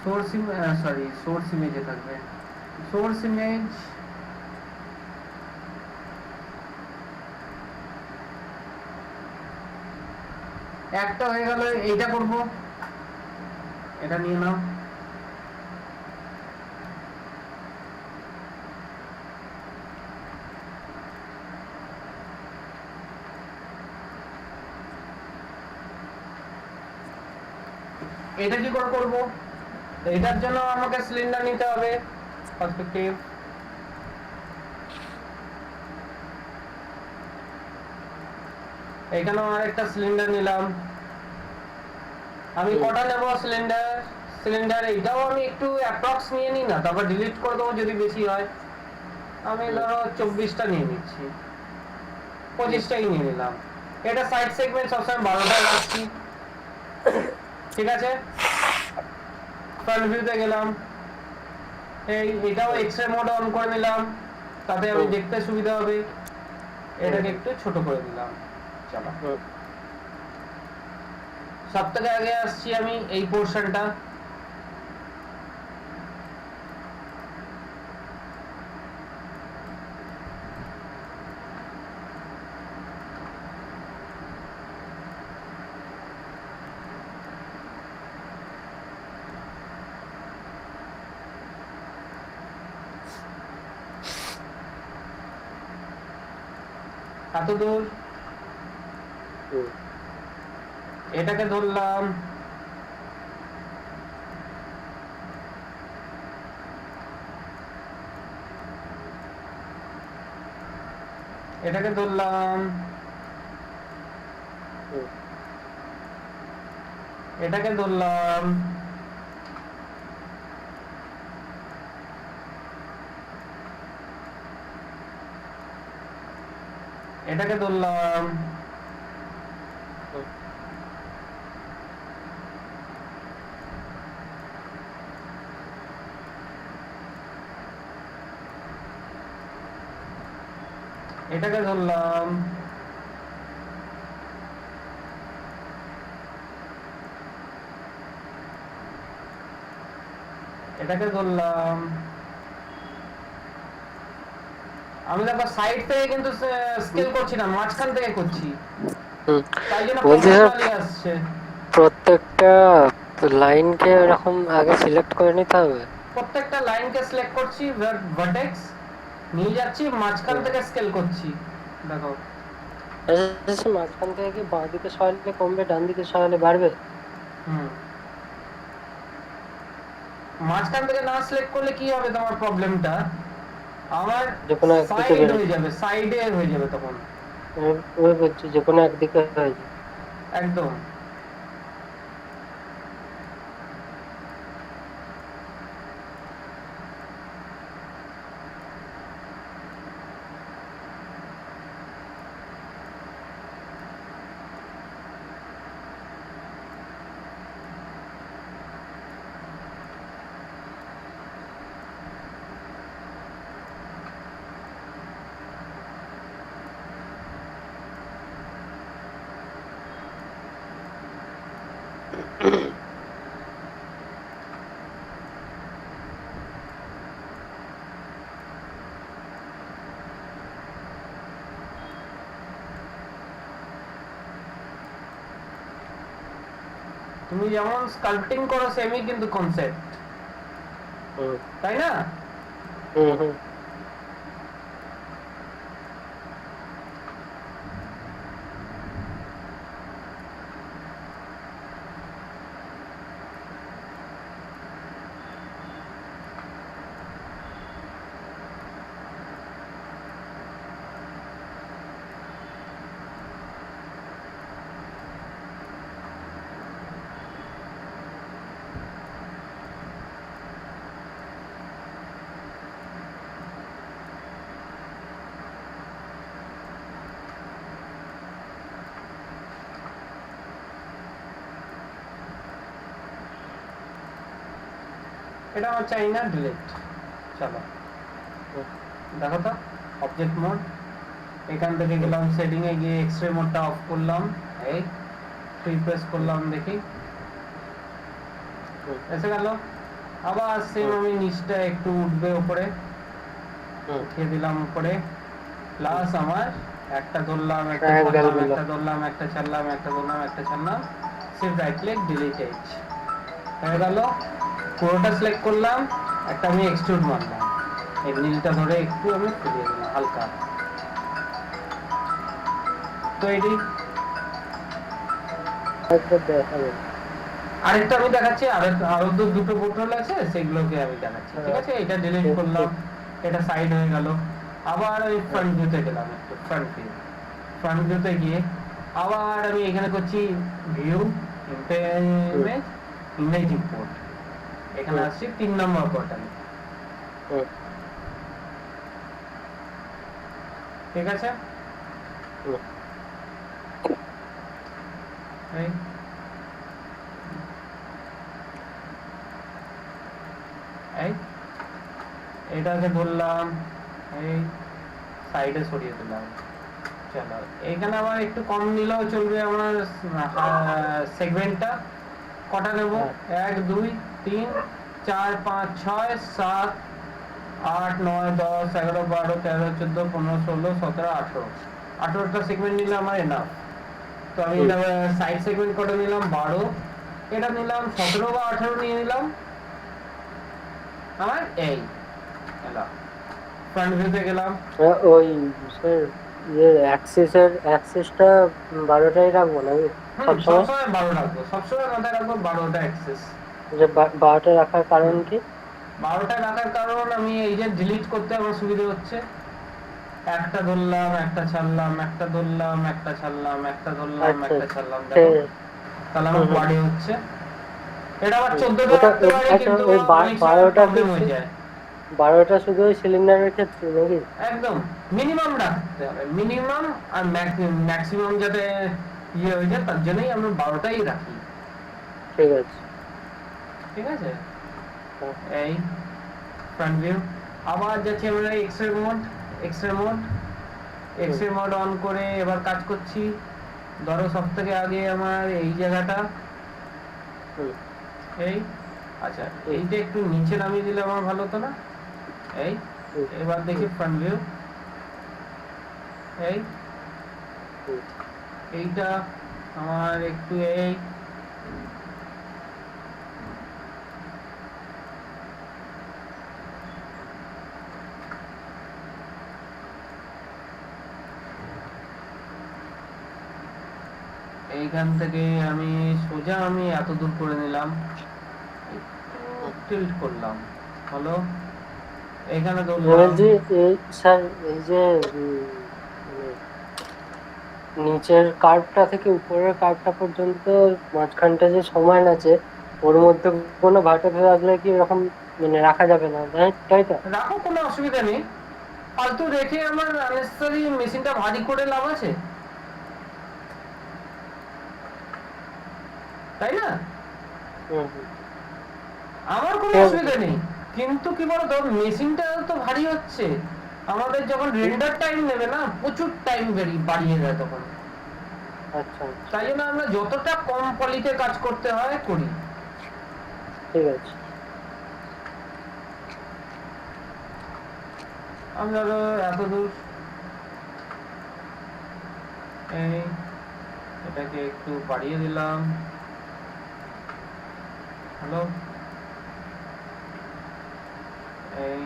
সোর্স ইমেজে থাকবে, সোর্স ইমেজ, একটা হয়ে গেল, এইটা করব, এটা নিয়ে নাও, এটা কি করে করব, এটার জন্য আমাকে সিলিন্ডার নিতে হবে, পার্সপেক্টিভ, এখানে আরেকটা সিলিন্ডার নিলাম, আমি কটা নেব সিলিন্ডার, সিলিন্ডার এইটাও আমি একটু অ্যাপ্রক্স নিয়ে নিই না, তারপর ডিলিট করে দেবো যদি বেশি হয়, আমি ধরো 24টা নিয়ে নিচ্ছি, 25টাই নিয়ে নিলাম। এটা সাইড সেগমেন্ট সবসময় 12টা রাখছি, ঠিক আছে। ফ্রন্ট ভিউতে গেলাম, এটাও এক্সরে মোড অন করে নিলাম, তাতে আমি দেখতে সুবিধা হবে, এটাকে একটু ছোট করে দিলাম, চলো। সব থেকে আগে আসছি আমি এই পোর্শনটা, এত দূর, এটাকে ধরলাম, এটাকে ধরলাম, এটাকে ধরলাম, এটাকে ধরলাম, এটাকে ধরলাম, এটাকে ধরলাম। আমি দেখো সাইড থেকে কিন্তু স্কেল করছি না, মাঝখান থেকে করছি, তাই জন্য বলছি স্যার প্রফেশনালি আসছে। প্রত্যেকটা লাইনকে এরকম আগে সিলেক্ট করে নিতে হবে। প্রত্যেকটা লাইনকে সিলেক্ট করছি, ভার্টেক্স নিয়ে যাচ্ছি, মাঝখান থেকে স্কেল করছি। দেখো আচ্ছা, মাঝখান থেকে কি বাঁ দিকে সরালে কমবে, ডান দিকে সরালে বাড়বে? মাঝখান থেকে না সিলেক্ট করলে কি হবে তোমার প্রবলেমটা, আমার যে কোনো একদিকে সাইড হয়ে যাবে, সাইডে হয়ে যাবে তখন। ওই বলছি যে কোনো একদিকে হয়ে যাবে একদম। তুমি যেমন স্কাল্পটিং করো সেমই কিন্তু কনসেপ্ট, তাই না? এটা আমার চাই না, ডিলিট। চলো দেখো তো অবজেক্ট মোড, এখান থেকে গেলাম সেটিং এ গিয়ে এক্সরে মোডটা অফ করলাম, এই ফ্রি প্রেস করলাম, দেখি এসে গেল। আবার সেম আমি নিচটা একটু উঠবে উপরে, উঠিয়ে দিলাম উপরে, প্লাস আমার একটা ধরলাম, একটা ছাড়লাম, একটা ধরলাম, একটা ছাড়লাম, একটা ধরলাম, একটা ছাড়লাম, shift right click delete H হয়ে গেল। পুরোটা সিলেক্ট করলাম, একটা আমি এক্সট্রুড মারলাম, এই নীলটা ধরে একটু আমি ফিরিয়ে দিলাম হালকা। তো এটি আরেকটা আমি দেখাচ্ছি, আরো দুটো বোতল আছে, সেগুলোকে আমি দেখাচ্ছি, ঠিক আছে? এটা ডিলিট করলাম, এটা সাইড হয়ে গেল। আবার আমি ফ্রন্ট ভিউতে গেলাম, একটু ফ্রন্ট ভিউতে গিয়ে আবার আমি এখানে করছি ভিউ, ইমেজ ইম্পোর্ট, এখানে আসছি 3 নম্বর পোর্টালে, ঠিক আছে? এটাকে ধরলাম, এই সাইডে সরিয়ে দিলাম। চলো এখানে আমার একটু কম নিলেও চলবে, আমার সেগমেন্টটা কটা নেব, 1 2 3 4 5 6 7 8 9 10 11 12 13 14 15 16 17 18, 18টা সেগমেন্ট নিলে আমার এনাফ। তো আমি এটা সাইড সেগমেন্ট কটা নিলাম, 12, এটা নিলাম 17 বা 18 নিয়ে নিলাম। আমার এই ফ্রন্ট ভিউতে গেলাম, ওই স্যার অ্যাক্সেসটা 12টাই রাখবো নাকি? সবসময় 12 রাখবো, সবসময় মাথায় রাখবো 12টা অ্যাক্সেস। যে 12টা রাখার কারণ কি? 12টা রাখার কারণ আমি এই যে ডিলিট করতে আমার সুবিধা হচ্ছে, একটা ধরলাম, একটা ছাড়লাম, একটা ধরলাম, একটা ছাড়লাম, একটা ধরলাম, একটা ছাড়লাম, দেখো তাহলে আমার বডি হচ্ছে। এটা আবার 14টা রাখতে পারি, কিন্তু ওই 12টা প্রবলেম হয়ে যায়। 12টা শুধু ওই সিলিন্ডারের ক্ষেত্রে নাকি? একদম মিনিমাম রাখতে হবে, মিনিমাম আর ম্যাক্সিমাম যাতে ইয়ে হয়ে যায়, তার জন্যই আমরা 12টাই রাখি। ঠিক আছে। ঠিক আছে, হ্যাঁ। এই ফ্রন্ট ভিউ। আবার যাচ্ছি আমরা x-ray mode. X-ray mode on করে এবার কাজ করছি। ধরো সব থেকে আগে আমার এই জায়গাটা, এই আচ্ছা এইটা একটু নিচে নামিয়ে দিলে আমার ভালো হতো না? এই এবার দেখি ফ্রন্ট ভিউ, এই এইটা আমার একটু এই এইখান থেকে আমি সোজা আমি এত দূর করে নিলাম, একটু টিল্ট করলাম, হলো এইখানে ধরলাম। যে এই স্যার এই যে মানে নিচের কার্ভটা থেকে উপরের কার্ভটা পর্যন্ত মাঝখানটা যে সমান আছে, ওর মধ্যে কোনো ভাটাতে রাখলে কি এরকম মানে রাখা যাবে না, তাই তো? রাখো, কোনো অসুবিধা নেই। ফালতু রেখে আমার আননেসেসারি মেশিনটা ভারী করে লাভ আছে, তাই না? আমার কোনো অসুবিধা নেই, কিন্তু কি বলতো মেশিনটা তো ভারী হচ্ছে, আমাদের যখন রেন্ডার টাইম নেবে না, প্রচুর টাইম বাড়িয়ে যায় তখন। আচ্ছা, তাই জন্য আমরা যতটা কম পলিতে কাজ করতে হয় করি। ঠিক আছে। আমরা এত দূর, এই এটাকে একটু বাড়িয়ে দিলাম, হ্যালো এই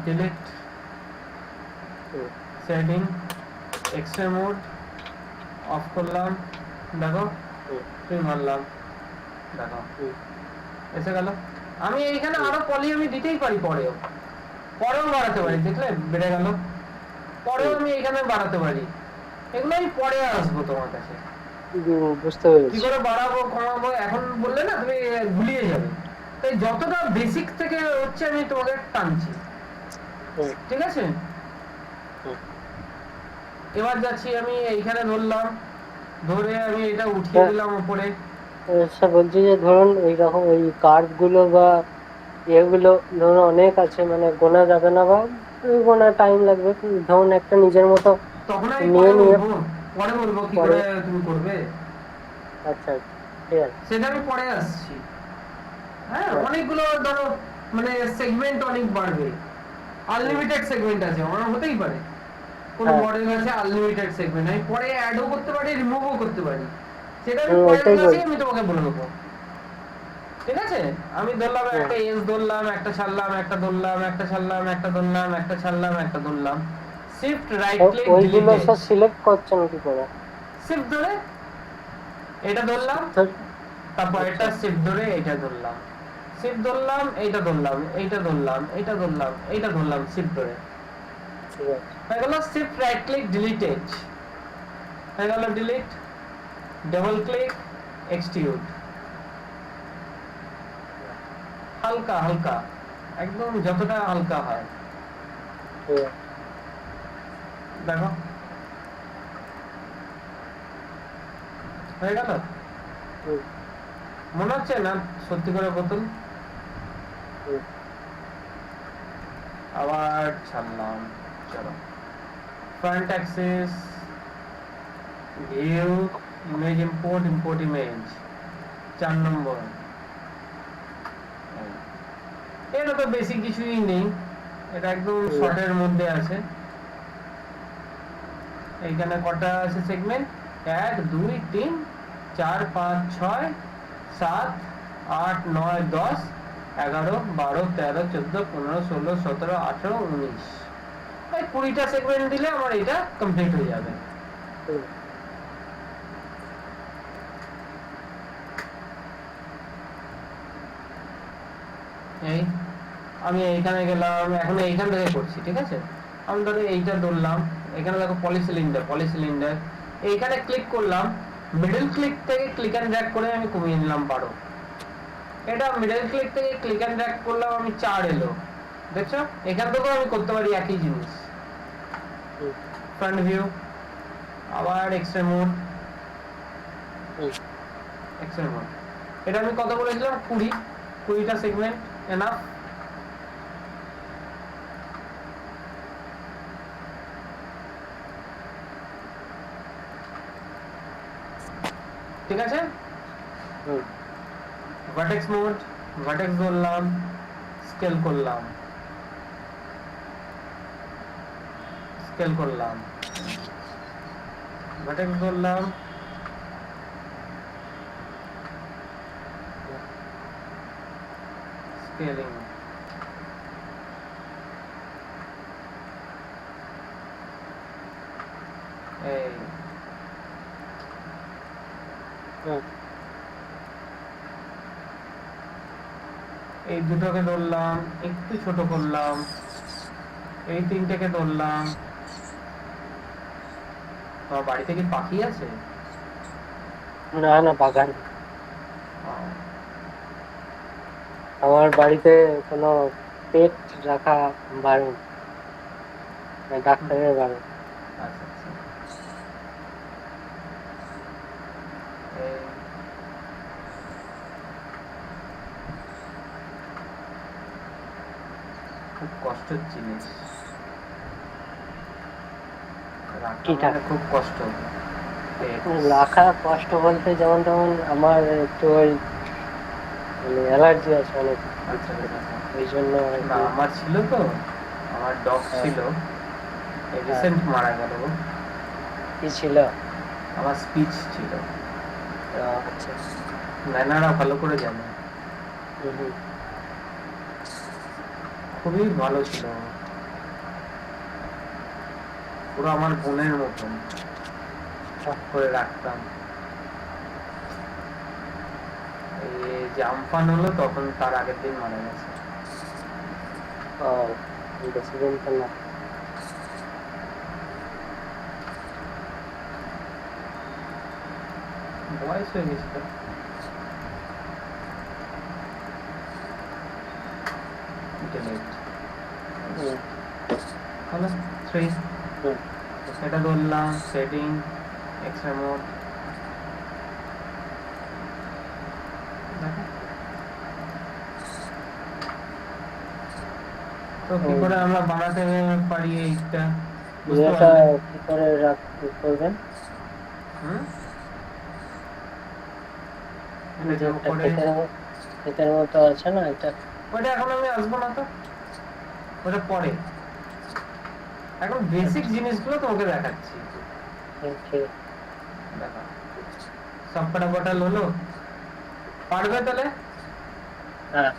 delete setting, extra mode of করলাম, দেখো তুই মারলাম, দেখো এসে গেল। আমি এইখানে আরো পলি আমি দিতেই পারি, পরেও বাড়াতে পারি, দেখলে বেড়ে গেল, পরেও আমি এখানে বাড়াতে পারি, এগুলো আমি পরে আসবো তোমার কাছে। বুঝতে পেরেছি। কি করে বাড়াবো কমাবো এখন বললে না তুমি ভুলিয়ে যাবে, তাই যতটা বেসিক থেকে হচ্ছে আমি তোমাকে টানছি, ঠিক আছে? এবার যাচ্ছি আমি এইখানে ধরলাম, ধরে আমি এটা উঠিয়ে দিলাম উপরে। স্যার বলছি যে ধরুন এইরকম ওই কার্ভ গুলো বা এগুলো ধরুন অনেক আছে, মানে গোনা যাবে না বা গোনা টাইম লাগবে, ধরুন একটা নিজের মতো তখন আমি পরে বলবো কি করে তুমি করবে। আচ্ছা, ঠিক আছে, সেটা আমি পরে আসছি। হ্যাঁ, অনেকগুলো ধরো মানে সেগমেন্ট অনেক বাড়বে, আনলিমিটেড সেগমেন্ট আছে, আমার হতেই পারে কোন মডেল আছে আনলিমিটেড সেগমেন্ট, আমি পরে অ্যাডও করতে পারি, রিমুভও করতে পারি, সেটা আমি পরের ক্লাসে আমি তোমাকে বলে দেবো, ঠিক আছে? আমি ধরলাম একটা এস ধরলাম, একটা ছাড়লাম, একটা ধরলাম, একটা ছাড়লাম, একটা ধরলাম, একটা ছাড়লাম, একটা ধরলাম, শিফট রাইট ক্লিক ডিলিট। ওইগুলো স্যার সিলেক্ট করছেন কি করে? শিফট ধরে এটা ধরলাম, তারপর এটা শিফট ধরে এটা ধরলাম, শিফট ধরলাম, এইটা ধরলাম, এইটা ধরলাম, এইটা ধরলাম, এইটা ধরলাম, শিফট ধরে হয়ে গেল শিফট রাইট ক্লিক ডিলিটেড, হয়ে গেল ডিলিট, ডাবল ক্লিক এক্সটিউড, হালকা হালকা একদম যতটা হালকা হয়, দেখো হয়ে গেল। মনে হচ্ছে না সত্যি করে বোতল। আবার ছাড়লাম, চলো front Axis view, image import image 4 নম্বর। এটা তো বেশি কিছুই নেই, এটা একদম শর্টের মধ্যে আছে। এইখানে কটা আছে সেগমেন্ট? 1 2 3 4 5 6 7 8 9 10 11 12 13 14 15 16 17 18 19 এই 20টা সেগমেন্ট দিলে আমার এটা কমপ্লিট হয়ে যাবে। হুম, এই আমি এইখানে গেলাম, এখন এইখান থেকে করছি, ঠিক আছে। আমি ধরো এইটা ধরলাম, এখানে দেখো পলিসিলিন্ডার, এইখানে ক্লিক করলাম, মিডল ক্লিক থেকে ক্লিক অ্যান্ড ড্র্যাগ করে আমি কমিয়ে নিলাম 12। এটা মিডল ক্লিক থেকে ক্লিক অ্যান্ড ড্র্যাগ করলাম, আমি 4 এলো, দেখছো। এখান থেকেও আমি করতে পারি একই জিনিস। হুম, ফ্রন্ট ভিউ, আবার এক্সরে মোড, হুম, এক্সরে মোড। এটা আমি কত বলেছিলাম, 20টা সেগমেন্ট এনাফ। ঠিক আছে। হুম, ভার্টেক্স মোড, ভার্টেক্স ধরলাম, স্কেল করলাম, ভার্টেক্স ধরলাম, স্কেলিং, এই হুম, এই দুটোকে ধরলাম, একটু ছোট করলাম, এই 3টেকে ধরলাম। তোমার বাড়িতে কি পাখি আছে? না না বাগান, ও, আমার বাড়িতে কোনো পেট রাখা বারণ, মানে ডাক্তারের বারণ। আচ্ছা আচ্ছা। এই খুব কষ্টের জিনিস, রাখা কিটা মানে খুব কষ্ট। পেট। রাখা কষ্ট বলতে যেমন তেমন আমার একটু ওই মানে অ্যালার্জি আছে অনেক, আচ্ছা আচ্ছা আচ্ছা। ওই জন্য আর না কি। আমার ছিল তো, আমার ডগ হ্যাঁ, ছিল, হ্যাঁ, রিসেন্ট মারা গেল। কি ছিল? আমার স্পিচ ছিল, আচ্ছা। ম্যানারা ভালো করে জানে, হুম, হুম, খুবই ভালো ছিল, পুরো আমার বোনের মতন করে রাখতাম। এই যে আমফান হলো তখন তার আগের দিন মারা গেছে। ও বেশি দিন তো না। বয়স হয়ে গেছিল। হুম, হলো 3। হুম, এটা ধরলাম, সেটিং, এক্সট্রা মোড, তো কি করে আমরা বানাতে পারি এইটা বুঝতে এটা পারলে? কি করে করবেন? হুম, এটা যে যাবো একটা করে, ক্ষেতের মতো আছে না এটা? ওটা এখন আমি আসবো না তো, ওটা পরে। এখন বেসিক জিনিসগুলো তোমাকে দেখাচ্ছি। ওকে। দেখা, সবকটা বটল হলো, পারবে তাহলে? হ্যাঁ,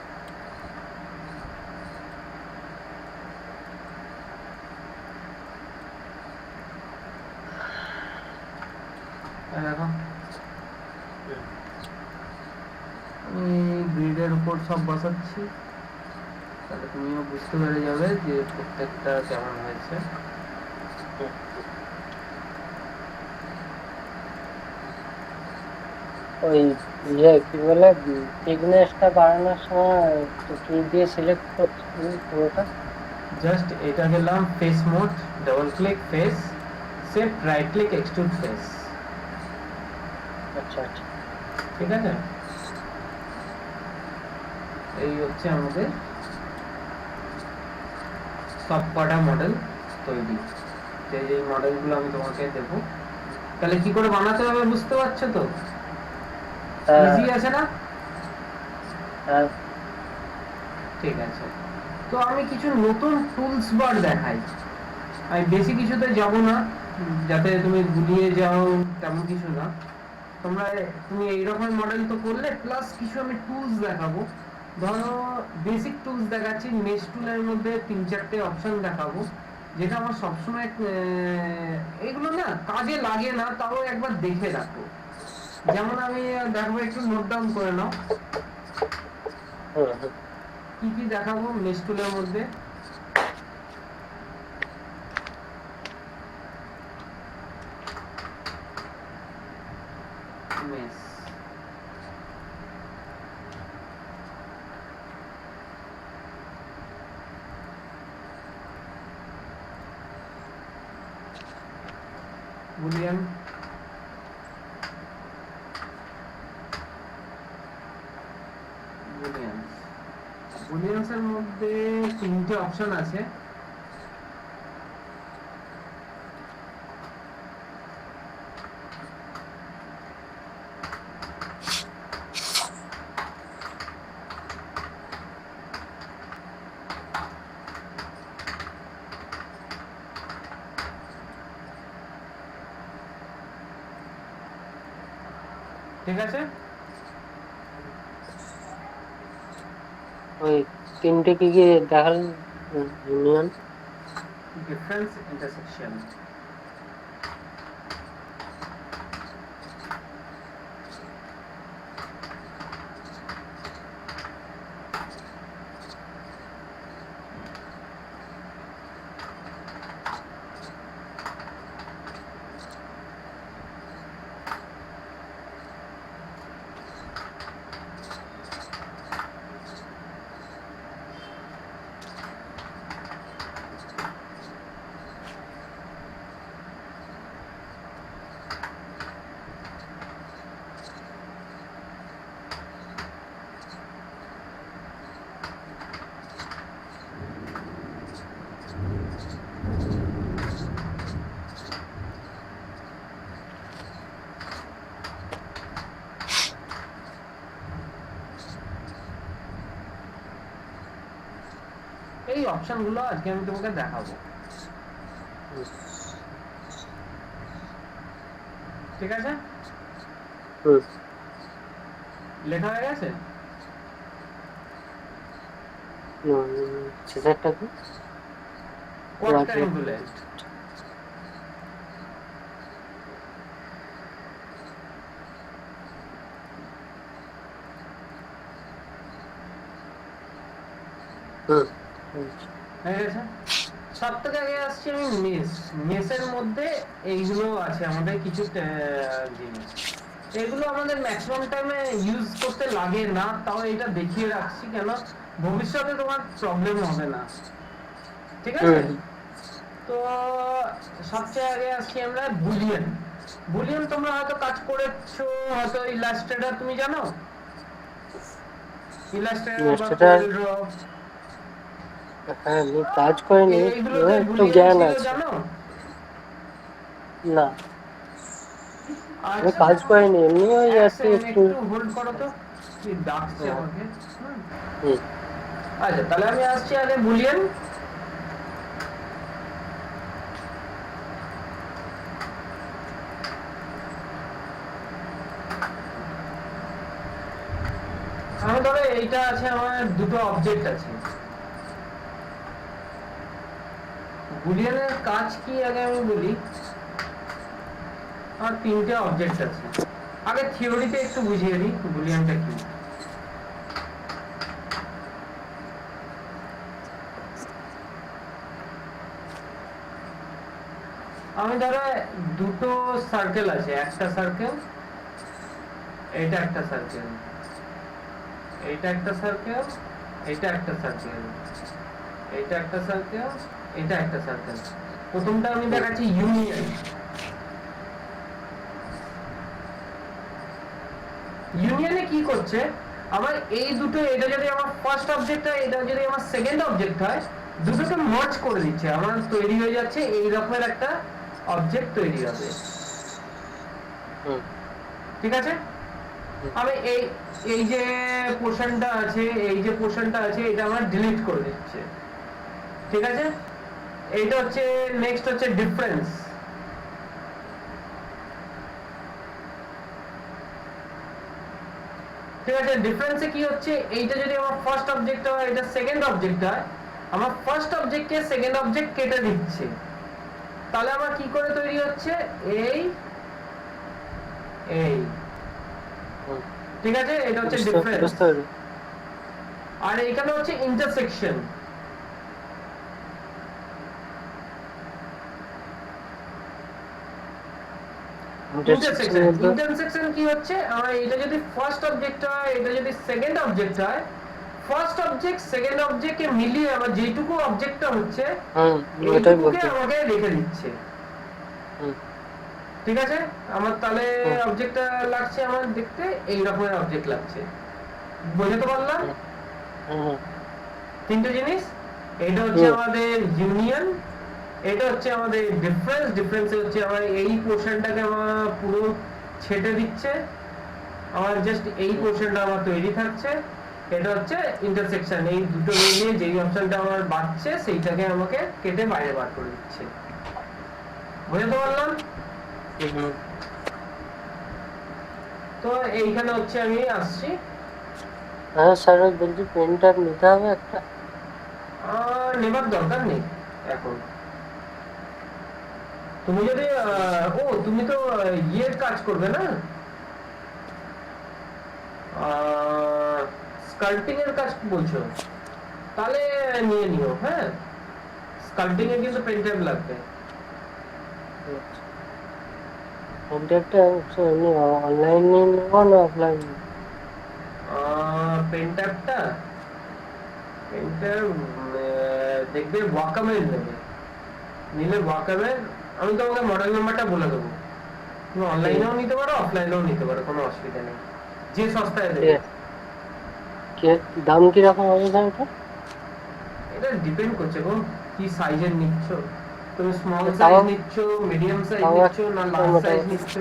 দেখো হুম, আমি গ্রিডের উপর সব বসাচ্ছি, তাহলে তুমিও বুঝতে পেরে যাবে যে প্রত্যেকটা কেমন হয়েছে। হুম। ওই কি বলে থিকনেসটা বাড়ানোর সময় তো কি দিয়ে সিলেক্ট করছি পুরোটা? জাস্ট এটা গেলাম face mode, double click face, shift right click extrude face, আচ্ছা আচ্ছা। ঠিক আছে। এই হচ্ছে আমাদের সবকটা মডেল তৈরি। যে মডেলগুলো আমি তোমাকে দেবো, তাহলে কি করে বানাতে হবে বুঝতে পারছো তো? হ্যাঁ, ইজি আছে না? হ্যাঁ, ঠিক আছে, তো আমি কিছু নতুন টুলস বার দেখাই। আমি বেশি কিছুতে যাব না, যাতে তুমি গুলিয়ে যাও তেমন কিছু না। তুমি এইরকম মডেল তো করলে, প্লাস কিছু আমি টুলস দেখাবো। ধরো বেসিক টুলস দেখাচ্ছি, মেশ টুলের মধ্যে 3-4টে অপশন দেখাবো, যেটা আমার সবসময় এগুলো না কাজে লাগে না, তাও একবার দেখে রাখো। যেমন আমি দেখবো, একটু নোট ডাউন করে নাও কি কি দেখাবো মেশ টুলের মধ্যে। মেশ, বুলিয়ান, বুলিয়ান্সের মধ্যে 3টে অপশন আছে। ঠিক আছে, ওই 3টে কি কি দেখালেন? Union, difference, intersection. এই অপশনগুলো আজকে আমি তোমাকে দেখাবো, ঠিক আছে? লেখা হয়ে গেছে? সেটা কি? কোয়াড্রাঙ্গুলেট, হয়ে গেছে। সব থেকে আগে আসছি আমি মেস। মেসের মধ্যে এইগুলো আছে আমাদের কিছু জিনিস, এগুলো আমাদের ম্যাক্সিমাম টাইমে ইউজ করতে লাগে না, তাও এটা দেখিয়ে রাখছি কেন ভবিষ্যতে তোমার প্রবলেম হবে না, ঠিক আছে? তো সবচেয়ে আগে আসছি আমরা বুলিয়ান। বুলিয়ান তোমরা হয়তো কাজ করেছো, হয়তো ইলাস্ট্রেটর তুমি জানো, ইলাস্ট্রেটর। হ্যাঁ, আমি কাজ করিনি, একটু জ্ঞান আছে। না, আমি কাজ করিনি, এমনি ওই আছে একটু। হোল্ড করো তো, কি ডাকছে আমাকে। আচ্ছা, তাহলে আমি আসছি আগে বুলিয়ান। আমি ধরো এইটা আছে, আমার দুটো অবজেক্ট আছে। বুলিয়ানের কাজ কি আগে আমি বলি। আমার 3টে অবজেক্ট আছে, আগে থিওরিতে একটু বুঝিয়ে দিই বুলিয়ানটা কি। আমি ধরো দুটো সার্কেল আছে, একটা সার্কেল, এইটা একটা সার্কেল, এইটা একটা সার্কেল, এইটা একটা সার্কেল, এইটা একটা সার্কেল, এটা একটা সার্কেল। প্রথমটা আমি দেখাচ্ছি ইউনিয়ন। ইউনিয়নে কি করছে, আমার এই দুটো, এটা যদি আমার ফার্স্ট অবজেক্ট হয়, এটা যদি আমার সেকেন্ড অবজেক্ট হয়, দুটোকে মার্জ করে দিচ্ছে, আমার তৈরি হয়ে যাচ্ছে এই রকমের একটা অবজেক্ট তৈরি হবে, ঠিক আছে? আমি এই যে পোর্শনটা আছে, এই যে পোর্শনটা আছে, এটা আমার ডিলিট করে দিচ্ছে, ঠিক আছে? এইটা হচ্ছে নেক্সট হচ্ছে ডিফারেন্স। ঠিক আছে, ডিফারেন্সে কি হচ্ছে, এইটা যদি আমার ফার্স্ট অবজেক্ট হয়, এটা সেকেন্ড অবজেক্ট হয়, আমার ফার্স্ট অবজেক্টকে সেকেন্ড অবজেক্ট কেটে দিচ্ছে, তাহলে আমার কি করে তৈরি হচ্ছে, এই এই হুম, ঠিক আছে, এটা হচ্ছে বুঝতে ডিফারেন্স। বুঝতে পারি। আর এখানে হচ্ছে ইন্টারসেকশন। ইন্টারসেকশন বলতে ইন্টারসেকশন কি হচ্ছে, আমার এটা যদি ফার্স্ট অবজেক্ট হয়, এটা যদি সেকেন্ড অবজেক্ট হয়, ফার্স্ট অবজেক্ট সেকেন্ড অবজেক্টকে মিলিয়ে আমার যেটুকু অবজেক্টটা হচ্ছে ওটাই এইটুকুকে বলতে। আমাকে রেখে দিচ্ছে। হুম, ঠিক আছে, আমার তাহলে হুম, অবজেক্টটা লাগছে আমার দেখতে এই রকমের অবজেক্ট লাগছে, বোঝাতে পারলাম? হুম, হুম, তিনটে জিনিস, এটা হচ্ছে হুম, আমাদের ইউনিয়ন, এটা হচ্ছে আমাদের ডিফারেন্স, ডিফারেন্স হচ্ছে আমার এই পোর্শনটাকে আমার পুরো ছেটে দিচ্ছে, আমার জাস্ট এই হুম, পোর্শনটা আমার তৈরি থাকছে, এটা হচ্ছে ইন্টারসেকশন, এই দুটো মিলিয়ে যেই অপশনটা আমার বাড়ছে সেইটাকে আমাকে কেটে বাইরে বার করে দিচ্ছে, বুঝতে পারলাম? হুম। তো এইখানে হচ্ছে আমি আসছি, হ্যাঁ স্যার, ওই বলছি পেনটা নিতে হবে একটা। নেবার দরকার নেই এখন। তুমি যদি তুমি তো ইয়ের কাজ করবে না, স্কাল্পটিং এর কাজ বলছো, তাহলে নিয়ে নিও। হ্যাঁ, স্কাল্পটিং এ কিন্তু পেন ট্যাব লাগবে। কন্ট্যাক্টটা এমনি অনলাইনে নেবো না অফলাইন? পেন ট্যাবটা, পেন ট্যাব দেখবে ওয়াকামের নেবে, নিলে ওয়াকামের, আমি তোমাকে মডেল নাম্বারটা বলে দেবো, তুমি অনলাইনেও নিতে পারো অফলাইনেও নিতে পারো, কোনো অসুবিধা নেই, যে সস্তায় ঠিক দেবে। আছে। দাম কিরকম হবে স্যার এটা? এটা ডিপেন্ড করছে গো, কি সাইজের নিচ্ছ, তুমি স্মল তাও সাইজ নিচ্ছ, মিডিয়াম সাইজ তাও নিচ্ছ, না লার্জ সাইজ মোটামুটি নিচ্ছ।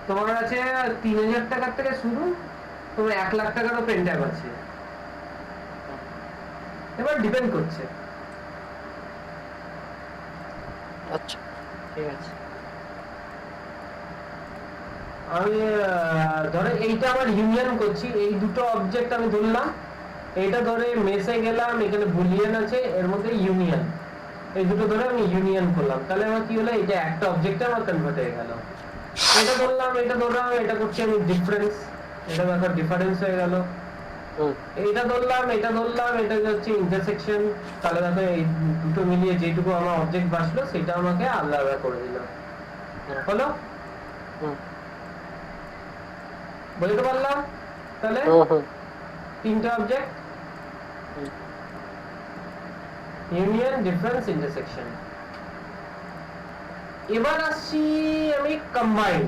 তোমার আছে 3000 টাকার থেকে শুরু, তোমার 1 লাখ টাকারও পেন ট্যাব আছে, এবার ডিপেন্ড করছে। আচ্ছা, ঠিক আছে। আমি ধরো এইটা আমার ইউনিয়ন করছি, এই দুটো অবজেক্ট আমি ধরলাম, এইটা ধরে মেসে গেলাম, এখানে বুলিয়ান আছে এর মধ্যে ইউনিয়ন, এই দুটো ধরে আমি ইউনিয়ন করলাম, তাহলে আমার কি হলো, এটা একটা অবজেক্টে আমার কনভার্ট হয়ে গেল। এটা ধরলাম, এটা ধরলাম, এটা করছি আমি ডিফারেন্স, এটা দেখো ডিফারেন্স হয়ে গেল। হুম, এইটা ধরলাম, এটা ধরলাম, এটা হচ্ছে ইন্টারসেকশন, তাহলে দেখো এই দুটো মিলিয়ে যেটুকু আমার অবজেক্ট বাঁচলো সেটা আমাকে আলাদা করে দিল, হ্যাঁ, হলো? হুম, বুঝতে পারলাম? তাহলে হুম, হুম, তিনটা অবজেক্ট, হুম, ইউনিয়ন, ডিফারেন্স, ইন্টারসেকশন। এবার আসছি আমি কম্বাইন।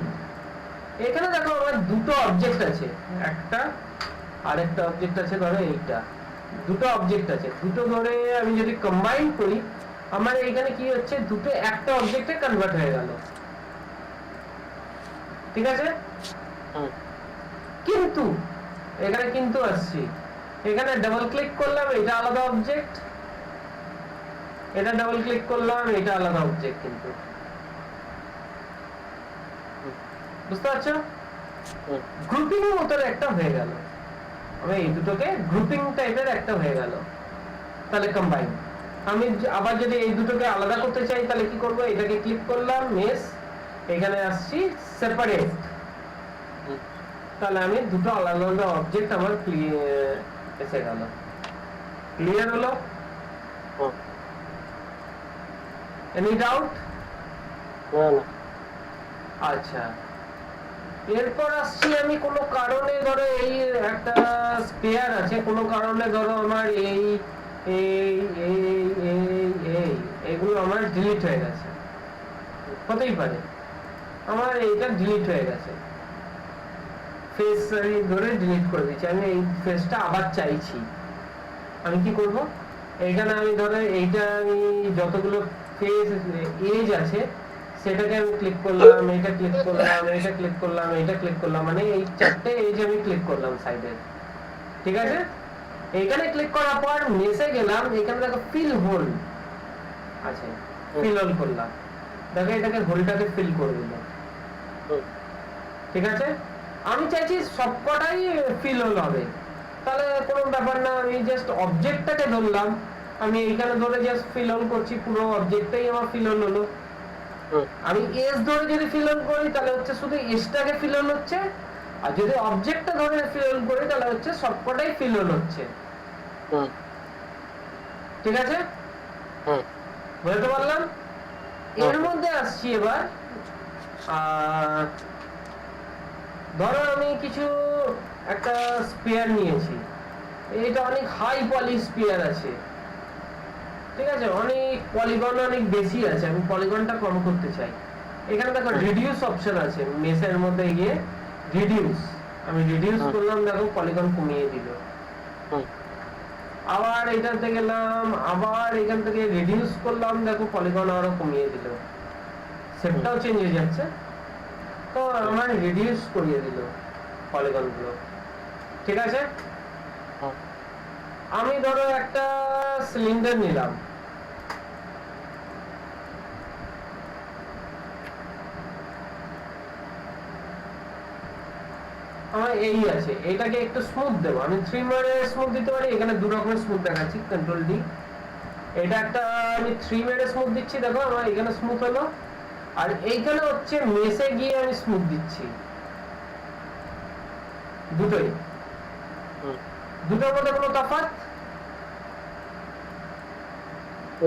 এখানে দেখো আমার দুটো অবজেক্ট আছে, একটা আরেকটা অবজেক্ট আছে, ধরো এইটা, দুটো অবজেক্ট আছে, দুটো ধরে আমি যদি কম্বাইন করি, আমার এখানে কি হচ্ছে, দুটো একটা অবজেক্টে কনভার্ট হয়ে গেল, ঠিক আছে? হুম, কিন্তু এখানে কিন্তু আসছি, এখানে ডাবল ক্লিক করলাম, এটা আলাদা অবজেক্ট, এটা ডাবল ক্লিক করলাম, এটা আলাদা অবজেক্ট, কিন্তু হুম, বুঝতে পারছো, হুম, গ্রুপিং মতন একটা হয়ে গেল, আমি এই দুটোকে গ্রুপিং টাইপের একটা হয়ে গেল, তাহলে কম্বাইন। আমি আবার যদি এই দুটোকে আলাদা করতে চাই তাহলে কি করব, এটাকে ক্লিক করলাম, মেস, এখানে আসছি সেপারেট, হুম, তাহলে আমি দুটো আলাদা আলাদা অবজেক্ট আমার এসে গেল, ক্লিয়ার হলো? হুম। Any doubt? না, না। আচ্ছা, এরপর আসছি আমি কোনো কারণে, ধরো এই একটা স্পেয়ার আছে, কোনো কারণে ধরো আমার এই এই এই এই এই এগুলো আমার ডিলিট হয়ে গেছে, হতেই পারে আমার এইটা ডিলিট হয়ে গেছে, ফেস আমি ধরে ডিলিট করে দিচ্ছি, আমি এই ফেসটা আবার চাইছি, আমি কি করব, এইখানে আমি ধরো এইটা আমি যতগুলো ফেস এজ আছে সেটাকে আমি ক্লিক করলাম, এটা ক্লিক করলাম, এটা ক্লিক করলাম, এটা ক্লিক করলাম, মানে এই চারটে এজ আমি ক্লিক করলাম সাইডে, ঠিক আছে? এখানে ক্লিক করার পর মেসে গেলাম, এখানে দেখো ফিল হোল আছে, ফিল হোল করলাম, দেখো এটাকে হোলটাকে ফিল করে দিলাম, হুম, ঠিক আছে? আমি চাইছি সবকটাই ফিল হল হবে, তাহলে কোনো ব্যাপার না, আমি জাস্ট অবজেক্টটাকে ধরলাম, আমি এইখানে ধরে জাস্ট ফিল অন করছি, পুরো অবজেক্টটাই আমার ফিল অন হলো। আমি এস ধরে যদি ফিল অন করি তাহলে হচ্ছে শুধু এসটাকে ফিল অন হচ্ছে, আর যদি অবজেক্টটা ধরে ফিল অন করি তাহলে হচ্ছে সবকটাই ফিল অন হচ্ছে। ঠিক আছে, বুঝতে পারলাম। এর মধ্যে আসছি এবার, ধরো আমি কিছু একটা স্পেয়ার নিয়েছি, এটা অনেক হাই পলি স্পেয়ার আছে, ঠিক আছে, অনেক পলিগন অনেক বেশি আছে, আমি পলিগনটা কম করতে চাই। এখানে দেখো রিডিউস অপশন আছে, মেসের মধ্যে গিয়ে রিডিউস, আমি রিডিউস করলাম, দেখো পলিগন কমিয়ে দিল। আবার এটাতে গেলাম, আবার এখান থেকে রিডিউস করলাম, দেখো পলিগন আরো কমিয়ে দিল, সেটটাও চেঞ্জ হয়ে যাচ্ছে। তো আমার রিডিউস করিয়ে দিল পলিগন গুলো, ঠিক আছে। আমি ধরো একটা সিলিন্ডার নিলাম, আমার এই আছে, এটাকে একটু স্মুথ দেবো, আমি 3 মেরে স্মুথ দিতে পারি, এখানে দু রকমের স্মুথ দেখাচ্ছি, কন্ট্রোল ডি, এটা একটা আমি 3 মেরে স্মুথ দিচ্ছি, দেখো আমার এখানে স্মুথ হলো, আর এইখানে হচ্ছে মেসে গিয়ে আমি স্মুথ দিচ্ছি, দুটোই, দুটোর মধ্যে কোনো তফাৎ?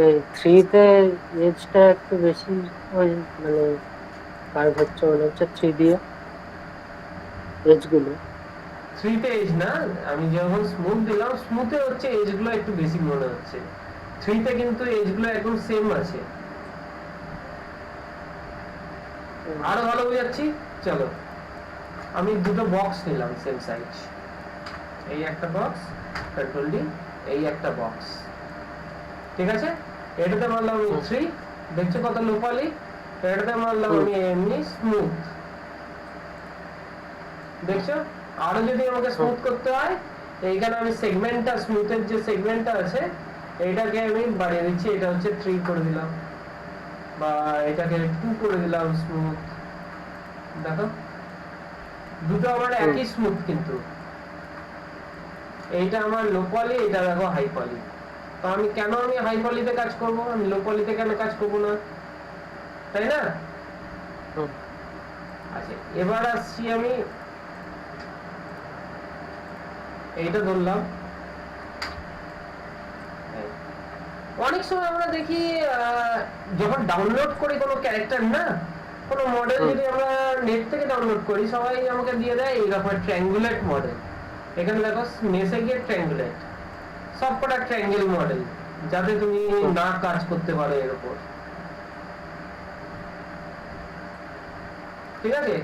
এই 3 তে এজটা একটু বেশি, ওই মানে কার্ভ হচ্ছে মনে হচ্ছে 3 দিয়ে এজ গুলো। 3 তে এজ না, আমি যখন স্মুথ দিলাম, স্মুথে হচ্ছে এজ গুলো একটু বেশি মনে হচ্ছে, 3 তে কিন্তু এজ গুলো একদম সেম আছে। আরো ভালো বুঝাচ্ছি, চলো আমি দুটো বক্স নিলাম সেম সাইজ, এই একটা বক্স, কন্ট্রোল ডি, এই একটা বক্স, ঠিক আছে। এটাতে মারলাম 3, দেখছো কত লোপালি, এটাতে মারলাম আমি এমনি স্মুথ, দেখছো। আরো যদি আমাকে স্মুথ করতে হয়, এইখানে আমি সেগমেন্টটা, স্মুথের যে সেগমেন্টটা আছে এইটাকে আমি বাড়িয়ে দিচ্ছি, এটা হচ্ছে 3 করে দিলাম, বা এটাকে 2 করে দিলাম স্মুথ, দেখো দুটো আমার একই স্মুথ, কিন্তু এইটা আমার লো পলি, এটা দেখো হাই পলি। তো আমি কেন আমি হাই পলিতে কাজ করব, আমি লো পলিতে কেন কাজ করব না, তাই না? আচ্ছা, এবার আসছি আমি এইটা ধরলাম। অনেক সময় আমরা দেখি যখন ডাউনলোড করি কোনো ক্যারেক্টার, না কোনো মডেল, যদি আমরা নেট থেকে ডাউনলোড করি, সবাই আমাকে দিয়ে দেয় এইরকম ট্রায়াঙ্গুলেট মডেল। এখানে দেখো মেসে গিয়ে ট্রায়াঙ্গুলেট, সবকটা ট্রায়াঙ্গেল মডেল, যাতে তুমি না কাজ করতে পারো এর উপর, ঠিক আছে।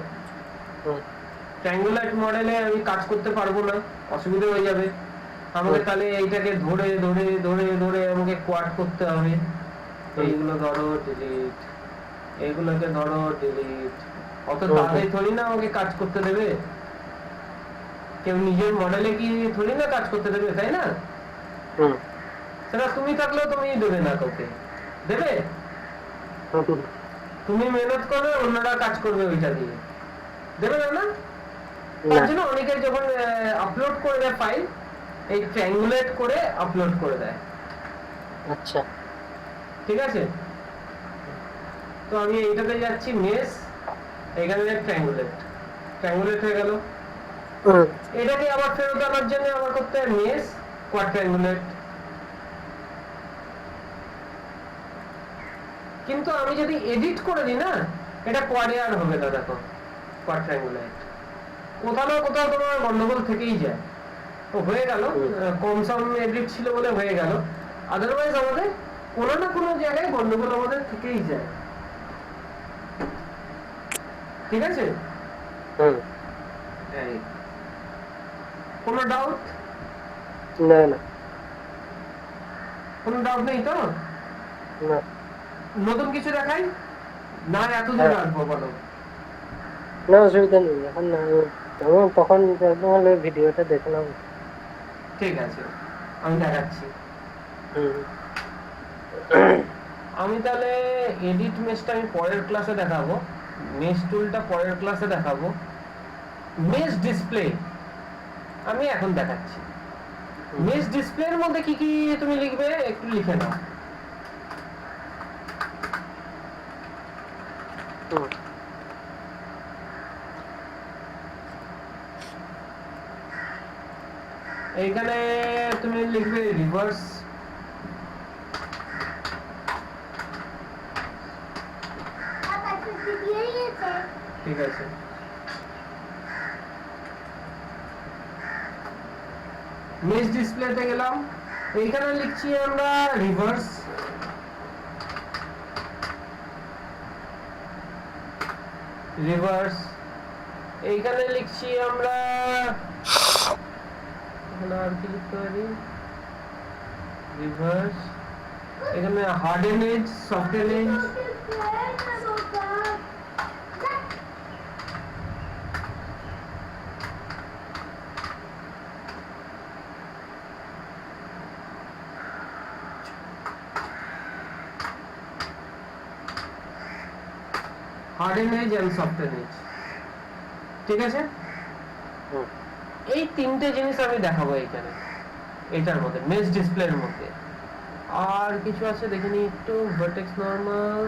ট্রায়াঙ্গুলেট মডেলে আমি কাজ করতে পারবো না, অসুবিধা হয়ে যাবে আমাকে, তাহলে এইটাকে ধরে ধরে ধরে ধরে আমাকে কোয়াড করতে হবে, এইগুলো ধরো ডিলিট, এইগুলোকে ধরো ডিলিট, অত তাড়াতাড়ি থোড়ি না আমাকে কাজ করতে দেবে কেউ, নিজের মডেলে কি থোড়ি না কাজ করতে দেবে, তাই না? সেটা তুমি থাকলেও তুমি দেবে না, কাউকে দেবে, তুমি মেহনত করবে, অন্যরা কাজ করবে ওইটা দিয়ে, দেবে না, না? তার জন্য অনেকে যখন আপলোড করে দেয় ফাইল, এই ট্রায়াঙ্গুলেট করে আপলোড করে দেয়। আচ্ছা, ঠিক আছে, তো আমি এইটাতে যাচ্ছি মেস, এখানে ট্রায়াঙ্গুলেট, ট্রায়াঙ্গুলেট হয়ে গেল। এটাকে আবার ফেরত আনার জন্য আমার করতে হয় মেস কোয়াড্রাঙ্গুলেট, কিন্তু আমি যদি এডিট করে দিই না, এটা কোয়াডে আর হবে না, দেখো কোয়াড্রাঙ্গুলেট, কোথাও না কোথাও তোমার গন্ডগোল থেকেই যায়। তো হয়ে গেল, কম সম এডিট ছিল বলে হয়ে গেল, আদারওয়াইজ আমাদের কোনো না কোনো জায়গায় গন্ডগোল আমাদের থেকেই যায়, ঠিক আছে। কোনো ডাউট? না না, কোনো ডাউট নেই তো? না, নতুন কিছু দেখাই না, এত দূর রাখবো বলো? না অসুবিধা নেই, এখন না, আমি তখন তোমার ভিডিওটা দেখলাম। ঠিক আছে, আমি দেখাচ্ছি। আমি তাহলে এডিট মেশটা আমি পরের ক্লাসে দেখাবো, মেশ টুলটা পরের ক্লাসে দেখাবো। মেশ ডিসপ্লে আমি এখন দেখাচ্ছি। মেশ ডিসপ্লের মধ্যে কি কি তুমি লিখবে একটু লিখে নাও। এইখানে তুমি লিখবে রিভার্স, ঠিক আছে। মেশ ডিসপ্লেতে গেলাম, এইখানে লিখছি আমরা রিভার্স, রিভার্স। এইখানে লিখছি আমরা, এখানে আর কি লিখতে পারি, রিভার্স। এখানে harden edge, soften edge, harden edge and soften edge, ঠিক আছে। এই তিনটে জিনিস আমি দেখাবো এইখানে, এইটার মধ্যে মেশ ডিসপ্লের মধ্যে। আর কিছু আছে দেখিনি একটু, vertex normal,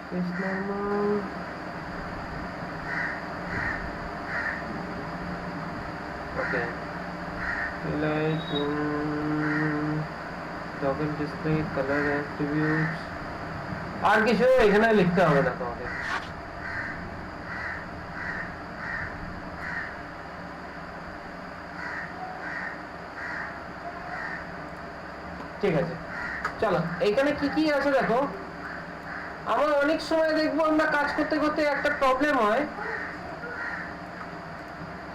face normal, okay, like toggle display, colour attributes. আর কিছু এখানে লিখতে হবে না তোমাকে। ঠিক আছে, চলো এখানে কি কি আছে দেখো। আমার অনেক সময় দেখবো আমরা কাজ করতে করতে একটা প্রবলেম হয়,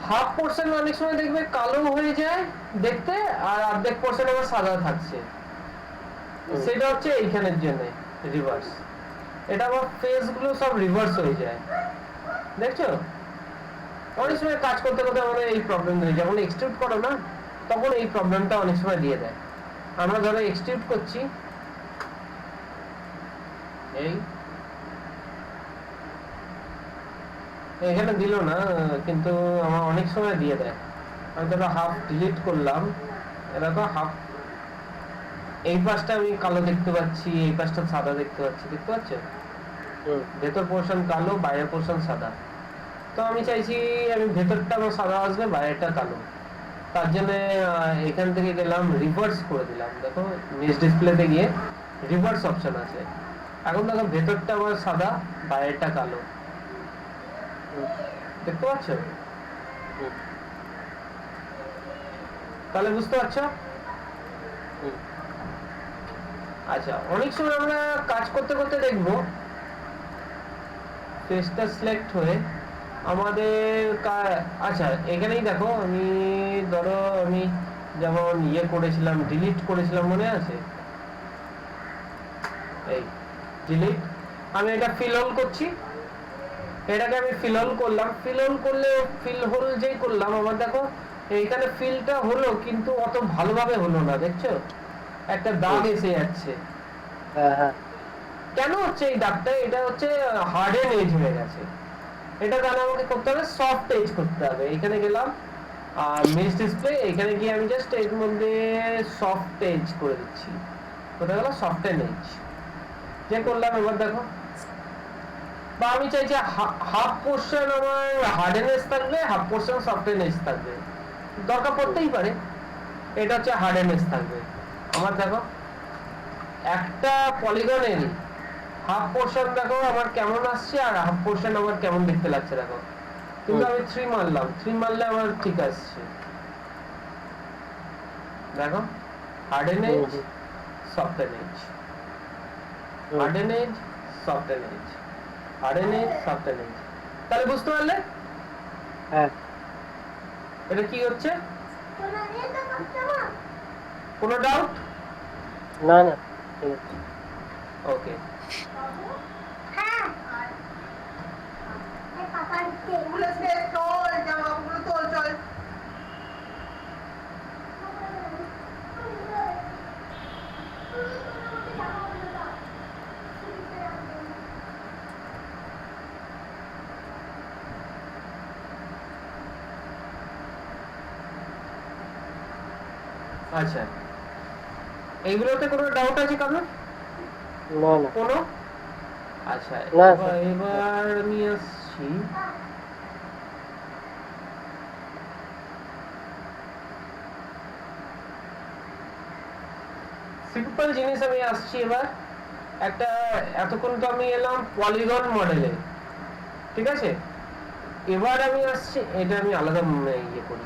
হাফ পোর্শন অনেক সময় দেখবে কালো হয়ে যায় দেখতে, আর অর্ধেক পোর্শন আবার সাদা থাকছে। সেটা হচ্ছে এইখানের জন্য রিভার্স। এটা আবার ফেস গুলো সব রিভার্স হয়ে যায়, দেখছো। অনেক সময় কাজ করতে করতে আমাদের এই প্রবলেম হয়, যখন এক্সট্রুড করো না তখন এই প্রবলেমটা অনেক সময় দিয়ে দেয়। আমরা ধরো এক্সট্রুড করছি, এই এখানে দিল না কিন্তু আমার অনেক সময় দিয়ে দেয়। আমি ধরো হাফ ডিলিট করলাম, এটা তো হাফ, এই পাশটা আমি কালো দেখতে পাচ্ছি, এই পাশটা সাদা দেখতে পাচ্ছি, দেখতে পাচ্ছ, ভেতর পোর্শন কালো, বাইরের পোর্শন সাদা। তো আমি চাইছি আমি ভেতরটা আমার সাদা আসবে, বাইরেটা কালো। তার জন্য এখান থেকে গেলাম রিভার্স করে দিলাম। দেখো মেশ ডিসপ্লেতে গিয়ে রিভার্স অপশন আছে। এখন দেখো ভেতরটা আমার সাদা, বাইরেটা কালো, দেখতে পাচ্ছ। তাহলে বুঝতে পারছো। আচ্ছা, অনেক সময় আমরা কাজ করতে করতে দেখবো ফেসটা সিলেক্ট হয়ে আমাদের আচ্ছা এখানেই দেখো, আমি ধরো আমি যেমন ইয়ে করেছিলাম, ডিলিট করেছিলাম, মনে আছে, এই ডিলিট। আমি এটা ফিল হোল করছি, এটাকে আমি ফিল হোল করলাম। ফিল হোল করলে ফিল হোল যেই করলাম, আমার দেখো এইখানে ফিলটা হলো কিন্তু অত ভালোভাবে হলো না, দেখছো একটা দাগ এসে যাচ্ছে। কেন হচ্ছে এই দাগটা? এটা হচ্ছে হার্ডেন এজ হয়ে গেছে। এটা তাহলে আমাকে করতে হবে সফট এজ করতে হবে। এখানে গেলাম আর মেশ ডিসপ্লে, এখানে গিয়ে আমি জাস্ট এর মধ্যে সফট এজ করে দিচ্ছি। কোথায় গেল? সফটেন এজ যে করলাম। এবার দেখো, বা আমি চাইছি হাফ পোর্শন আমার হার্ডেন এজ থাকবে, হাফ পোর্শন সফটেন এজ থাকবে, দরকার পড়তেই পারে। এটা হচ্ছে হার্ডেন এজ থাকবে আমার। দেখো একটা পলিগনের হাফ পোর্শন দেখো আমার কেমন আসছে, আর হাফ পোর্শন আমার কেমন দেখতে লাগছে দেখো। কিন্তু আমি 3 মারলাম, 3 মারলে আমার ঠিক আসছে। দেখো harden edge, soften edge, harden edge, soften edge, harden edge, soften edge. তাহলে বুঝতে পারলে হ্যাঁ এটা কি হচ্ছে? কোনো ডাউট? না না, ঠিক আছে, ওকে। আচ্ছা, এইগুলোতে কোনো ডাউট আছে কারণ না না কোনো? আচ্ছা, না, এবার এবার আমি আসছি সিম্পল জিনিস, আমি আসছি এবার একটা, এতক্ষণ তো আমি এলাম পলিগন মডেলে, ঠিক আছে? এবার আমি আসছি, এটা আমি আলাদা ইয়ে করি,